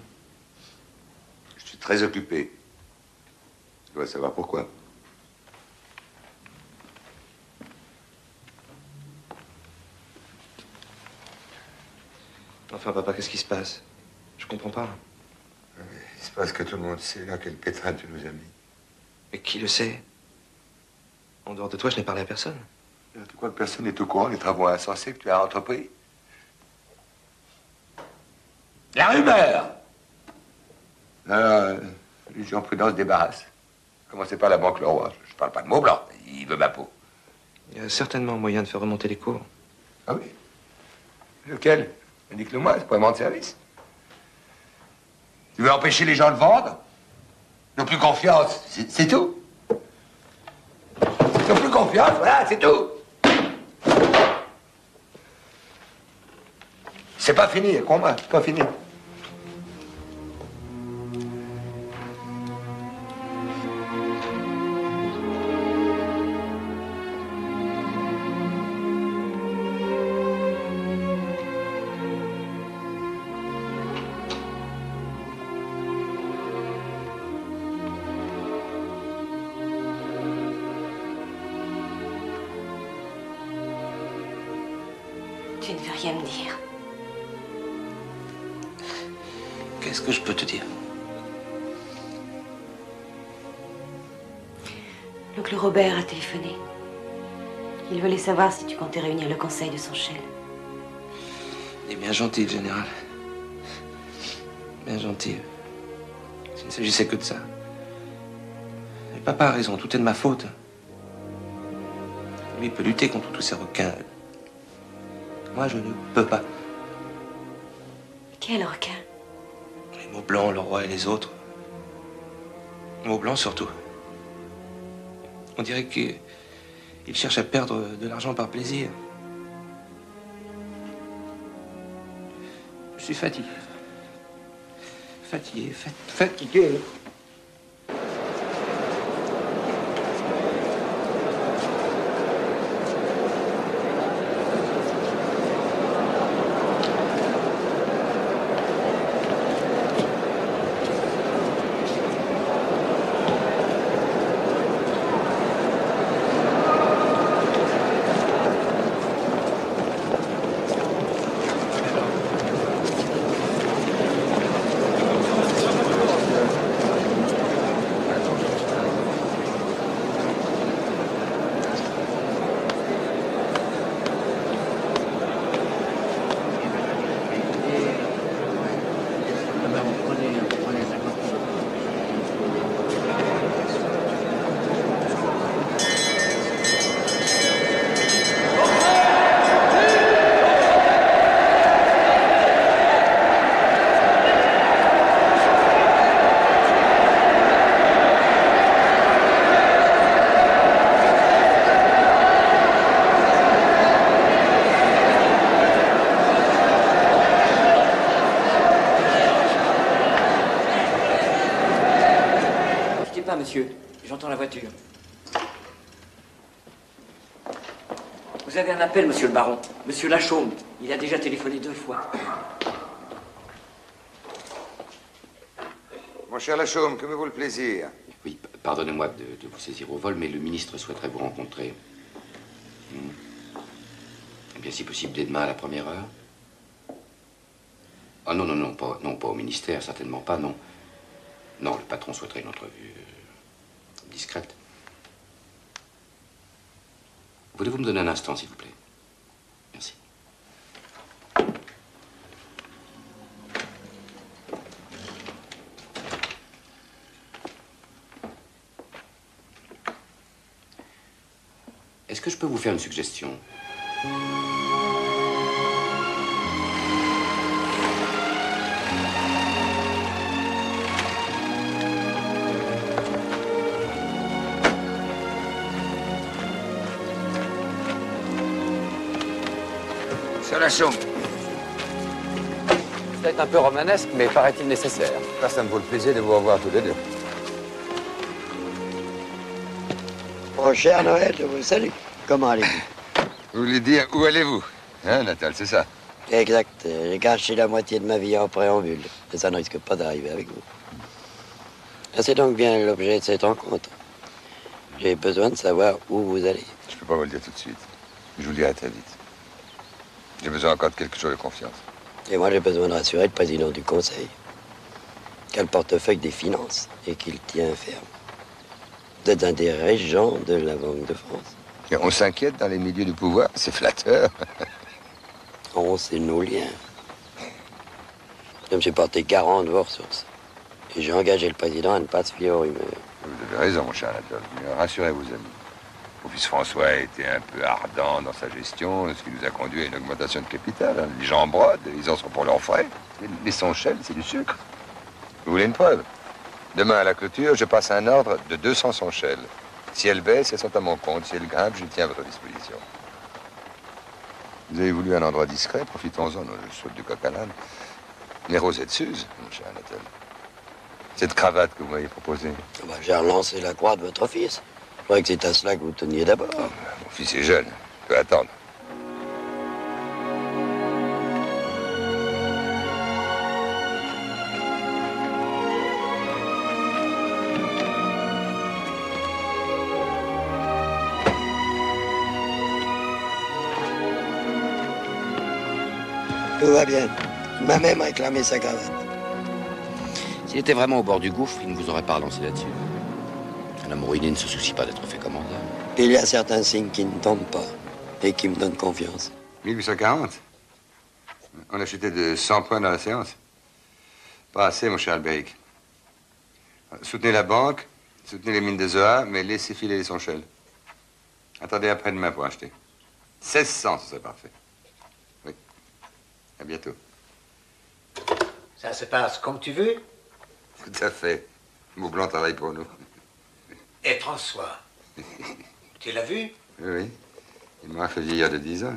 Je suis très occupé. Tu dois savoir pourquoi. Enfin, papa, qu'est-ce qui se passe? Je comprends pas. Il se passe que tout le monde sait dans quel pétrin tu nous as mis. Mais qui le sait? En dehors de toi, je n'ai parlé à personne. Tu crois que personne n'est au courant des travaux insensés que tu as entrepris? La rumeur! Alors, les gens prudents se débarrassent. Commencez par la Banque Leroy. Je parle pas de Maublanc, il veut ma peau. Il y a certainement moyen de faire remonter les cours. Ah oui? Lequel? Indique-le-moi, c'est pas vraiment de service. Tu veux empêcher les gens de vendre? N'ont plus confiance, c'est tout. Ils n'ont plus confiance, voilà, c'est tout. C'est pas fini, crois-moi, c'est pas fini. Tu ne veux rien me dire. Qu'est-ce que je peux te dire? L'oncle Robert a téléphoné. Il voulait savoir si tu comptais réunir le conseil de son chef. Il est bien gentil, le général. Bien gentil. S'il ne s'agissait que de ça. Mais papa a raison, tout est de ma faute. Lui, il peut lutter contre tous ces requins. Moi, je ne peux pas. Quel requin? Les Maublanc, le roi et les autres. Maublanc, surtout. On dirait qu'il cherche à perdre de l'argent par plaisir. Je suis fatigué. Fatigué. Monsieur, j'entends la voiture. Vous avez un appel, monsieur le baron. Monsieur Lachaume, il a déjà téléphoné 2 fois. Mon cher Lachaume, que me vaut le plaisir? Oui, pardonnez-moi de vous saisir au vol, mais le ministre souhaiterait vous rencontrer. Eh bien, si possible, dès demain à la première heure. Ah non, non, pas au ministère, certainement pas, non. Non, le patron souhaiterait une entrevue discrète. Voulez-vous me donner un instant, s'il vous plaît? Merci. Est-ce que je peux vous faire une suggestion? Monsieur Lachaume. C'est un peu romanesque, mais paraît-il nécessaire. Ça me vaut le plaisir de vous revoir tous les deux. Mon cher Noël, je vous salue. Comment allez-vous? Vous voulez dire, où allez-vous? Hein, Natal, c'est ça? Exact. J'ai gâché la moitié de ma vie en préambule. Et ça ne risque pas d'arriver avec vous. C'est donc bien l'objet de cette rencontre. J'ai besoin de savoir où vous allez. Je ne peux pas vous le dire tout de suite. Je vous le dirai très vite. J'ai besoin encore de quelque chose de confiance. Et moi, j'ai besoin de rassurer le président du conseil. Qui a le portefeuille des finances et qu'il tient ferme. Vous êtes un des régents de la Banque de France. Et on s'inquiète dans les milieux du pouvoir, c'est flatteur. Oh, c'est nos liens. Je me suis porté garant de vos ressources. Et j'ai engagé le président à ne pas se fier aux rumeurs. Vous avez raison, mon cher Anatole. Mais rassurez vos amis. Mon fils François a été un peu ardent dans sa gestion, ce qui nous a conduit à une augmentation de capital. Les gens brodent, ils en sont pour leurs frais. Les Sonchelles, c'est du sucre. Vous voulez une preuve? Demain, à la clôture, je passe un ordre de 200 Sonchelles. Si elles baissent, elles sont à mon compte. Si elles grimpent, je tiens à votre disposition. Vous avez voulu un endroit discret, profitons-en, je saute du coq à l'âne. Les rosettes s'usent, mon cher Anatole. Cette cravate que vous m'avez proposée. J'ai relancé la croix de votre fils. Je croyais que c'est à cela que vous teniez d'abord. Mon fils est jeune, il peut attendre. Tout va bien. Il m'a même réclamé sa cravate. S'il était vraiment au bord du gouffre, il ne vous aurait pas relancé là-dessus. Un homme ruiné ne se soucie pas d'être fait commandant. Il y a certains signes qui ne tombent pas et qui me donnent confiance. 1840. On a chuté de 100 points dans la séance. Pas assez, mon cher Albéric. Soutenez la banque, soutenez les mines de Zoa, mais laissez filer les Sonchelles. Attendez après-demain pour acheter. 1600, ce serait parfait. Oui. À bientôt. Ça se passe comme tu veux. Tout à fait. Moublanc travaille pour nous. Et François, tu l'as vu? Oui. Il m'a fait vieillir de 10 ans.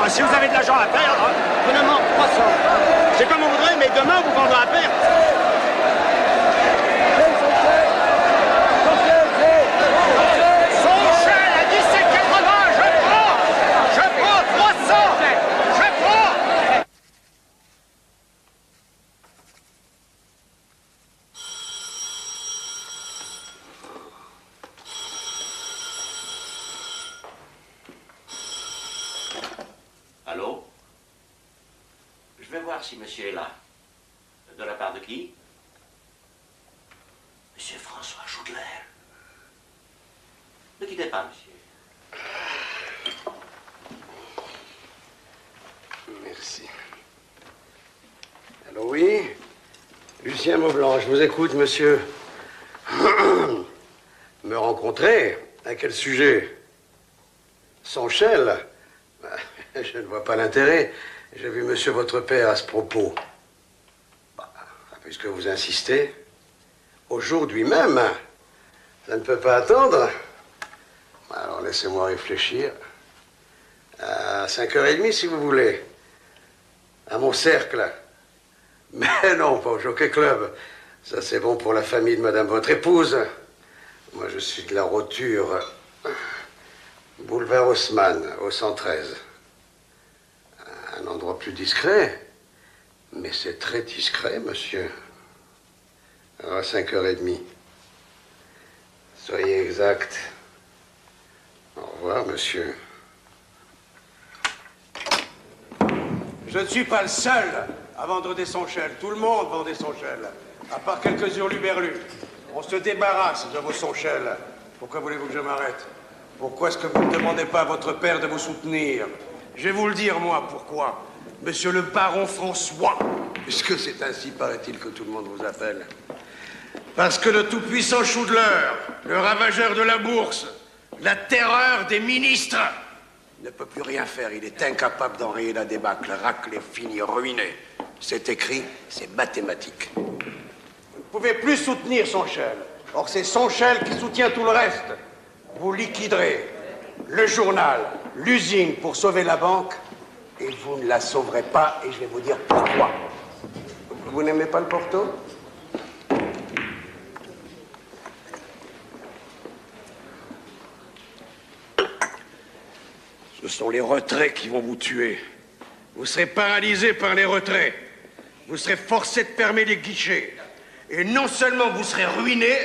Si vous avez de l'argent à perdre, prenez-moi 300. C'est comme on voudrait, mais demain, vous vendrez à perte. Sonchelles à 17,80, je prends 300, je prends. Allô? Je vais voir si monsieur est là. De la part de qui? Monsieur François Jougler. Ne quittez pas, monsieur. Merci. Allô, oui? Lucien Maublanc, je vous écoute, monsieur. Me rencontrer? À quel sujet? Sonchelles? Je ne vois pas l'intérêt. J'ai vu monsieur votre père à ce propos. Puisque vous insistez, Aujourd'hui même? Ça ne peut pas attendre? Alors laissez-moi réfléchir. À 5h30 si vous voulez. À mon cercle. Mais non, pas au Jockey Club. Ça c'est bon pour la famille de madame votre épouse. Moi je suis de la Roture. Boulevard Haussmann, au 113. Un endroit plus discret. Mais c'est très discret, monsieur. Alors à 5h30. Soyez exact. Au revoir, monsieur. Je ne suis pas le seul à vendre des sonchelles. Tout le monde vend des sonchelles. À part quelques hurluberlus. On se débarrasse de vos sonchelles. Pourquoi voulez-vous que je m'arrête? Pourquoi est-ce que vous ne demandez pas à votre père de vous soutenir? Je vais vous le dire, moi, pourquoi. Monsieur le baron François. Puisque c'est ainsi, paraît-il, que tout le monde vous appelle. Parce que le tout-puissant Choudleur, le ravageur de la bourse, la terreur des ministres, ne peut plus rien faire. Il est incapable d'enrayer la débâcle. Racle est fini, ruiné. C'est écrit, c'est mathématique. Vous ne pouvez plus soutenir Sonchel. Or, c'est Sonchel qui soutient tout le reste. Vous liquiderez le journal, l'usine pour sauver la banque, et vous ne la sauverez pas, et je vais vous dire pourquoi. Vous n'aimez pas le Porto? Ce sont les retraits qui vont vous tuer. Vous serez paralysé par les retraits. Vous serez forcé de fermer les guichets. Et non seulement vous serez ruiné,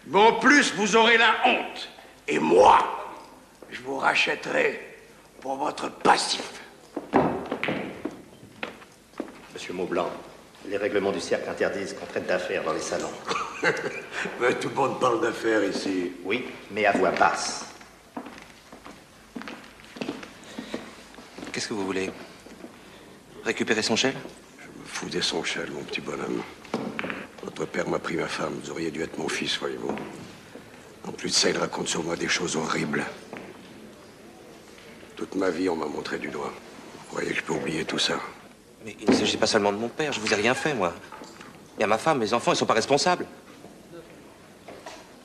mais en plus vous aurez la honte. Et moi, je vous rachèterai pour votre passif. Monsieur Maublanc, les règlements du cercle interdisent qu'on traite d'affaires dans les salons. Mais tout le monde parle d'affaires ici. Oui, mais à voix basse. Qu'est-ce que vous voulez? Récupérer Sonchel? Je me fous des Sonchel, mon petit bonhomme. Votre père m'a pris ma femme. Vous auriez dû être mon fils, voyez-vous. En plus de ça, il raconte sur moi des choses horribles. Toute ma vie, on m'a montré du doigt. Vous croyez que je peux oublier tout ça? Mais il ne s'agit pas seulement de mon père. Je vous ai rien fait, moi. Il y a ma femme, mes enfants, ils sont pas responsables.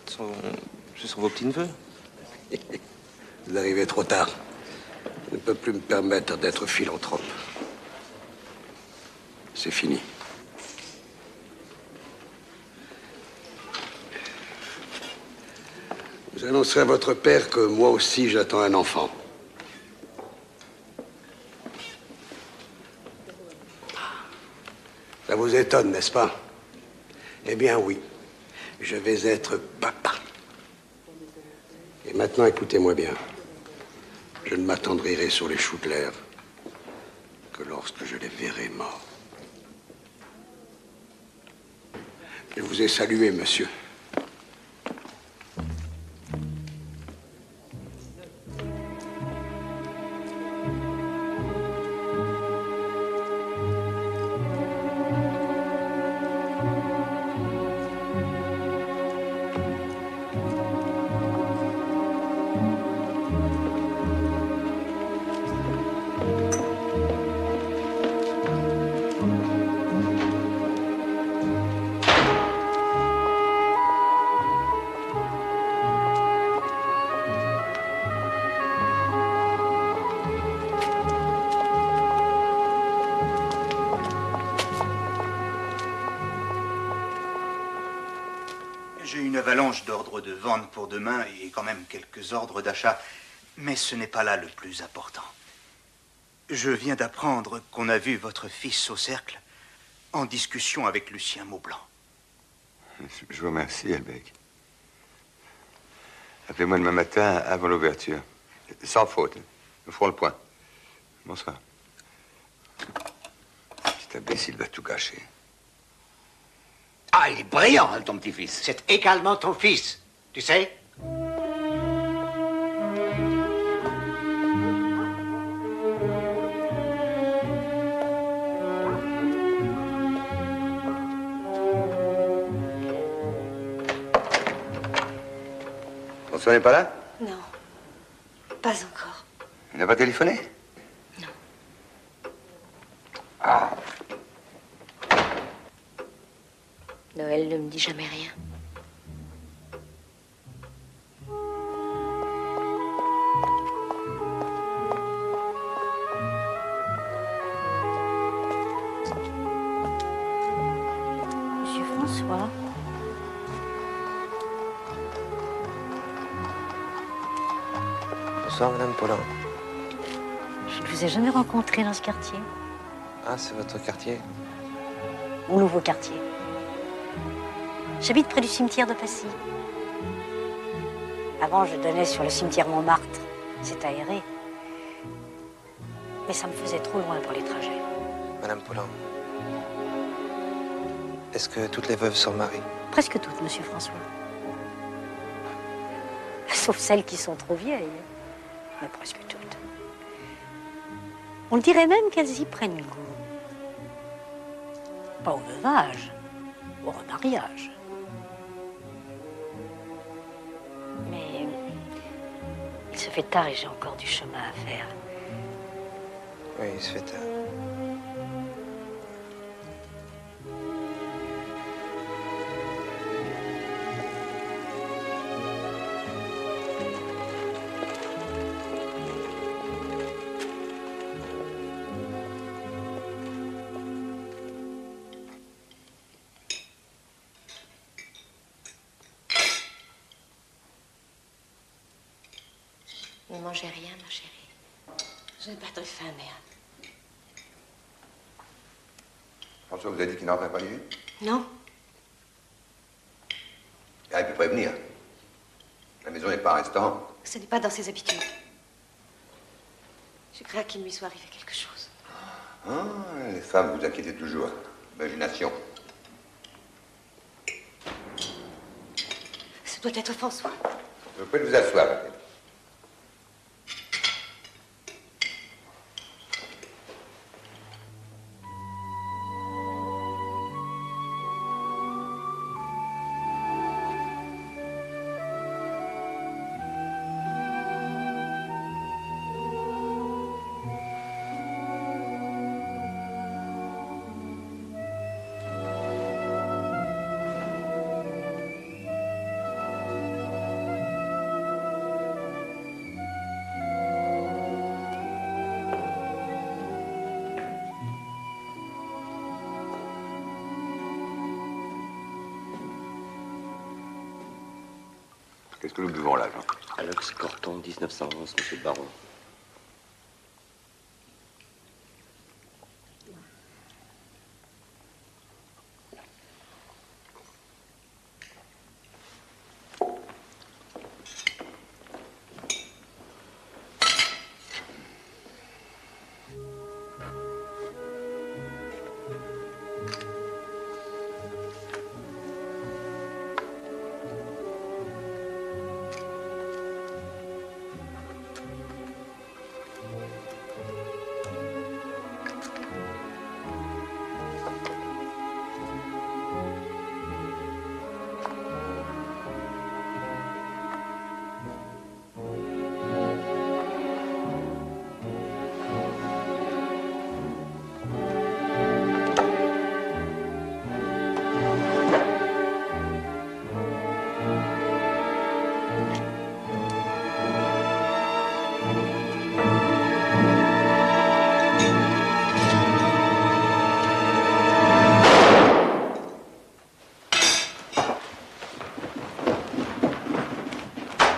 Ce sont vos petits-neveux. Vous arrivez trop tard. Je ne peux plus me permettre d'être philanthrope. C'est fini. Vous annoncerez à votre père que moi aussi j'attends un enfant. Ça vous étonne, n'est-ce pas? Eh bien oui, je vais être papa. Et maintenant, écoutez-moi bien. Je ne m'attendrirai sur les choux de l'air que lorsque je les verrai morts. Je vous ai salué, monsieur. J'ai une avalanche d'ordres de vente pour demain et quand même quelques ordres d'achat. Mais ce n'est pas là le plus important. Je viens d'apprendre qu'on a vu votre fils au cercle en discussion avec Lucien Maublanc. Je vous remercie, Elbec. Appelez-moi demain matin avant l'ouverture. Sans faute. Nous ferons le point. Bonsoir. Cet imbécile va tout gâcher. Ah, il est brillant, hein, ton petit-fils. C'est également ton fils, tu sais? François n'est pas là? Non, pas encore. Il n'a pas téléphoné? Non. Ah. Noël ne me dit jamais rien. Monsieur François. Bonsoir, Madame Paulin. Je ne vous ai jamais rencontré dans ce quartier. Ah, c'est votre quartier? Mon nouveau quartier. J'habite près du cimetière de Passy. Avant, je donnais sur le cimetière Montmartre. C'est aéré. Mais ça me faisait trop loin pour les trajets. Madame Paulin, est-ce que toutes les veuves sont mariées? Presque toutes, monsieur François. Sauf celles qui sont trop vieilles. Mais presque toutes. On dirait même qu'elles y prennent goût. Pas au veuvage, au remariage. Mais il se fait tard et j'ai encore du chemin à faire. Oui, il se fait tard. Vous ne mangez rien, ma chérie? Je n'ai pas très faim, mère. François vous a dit qu'il n'entrait pas ici? Non. Il aurait pu prévenir. La maison n'est pas un restaurant. Ce n'est pas dans ses habitudes. Je crains qu'il lui soit arrivé quelque chose. Ah, les femmes, vous inquiétez toujours. Imagination. Ce doit être François. Vous pouvez vous asseoir, Mathilde. Qu'est-ce que nous buvons là, Jean? Alox Corton, 1911, monsieur le baron.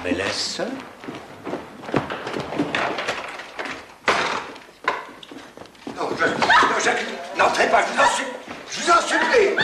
Mélès. Non, Jacqueline, n'entrez pas, je vous en supplie.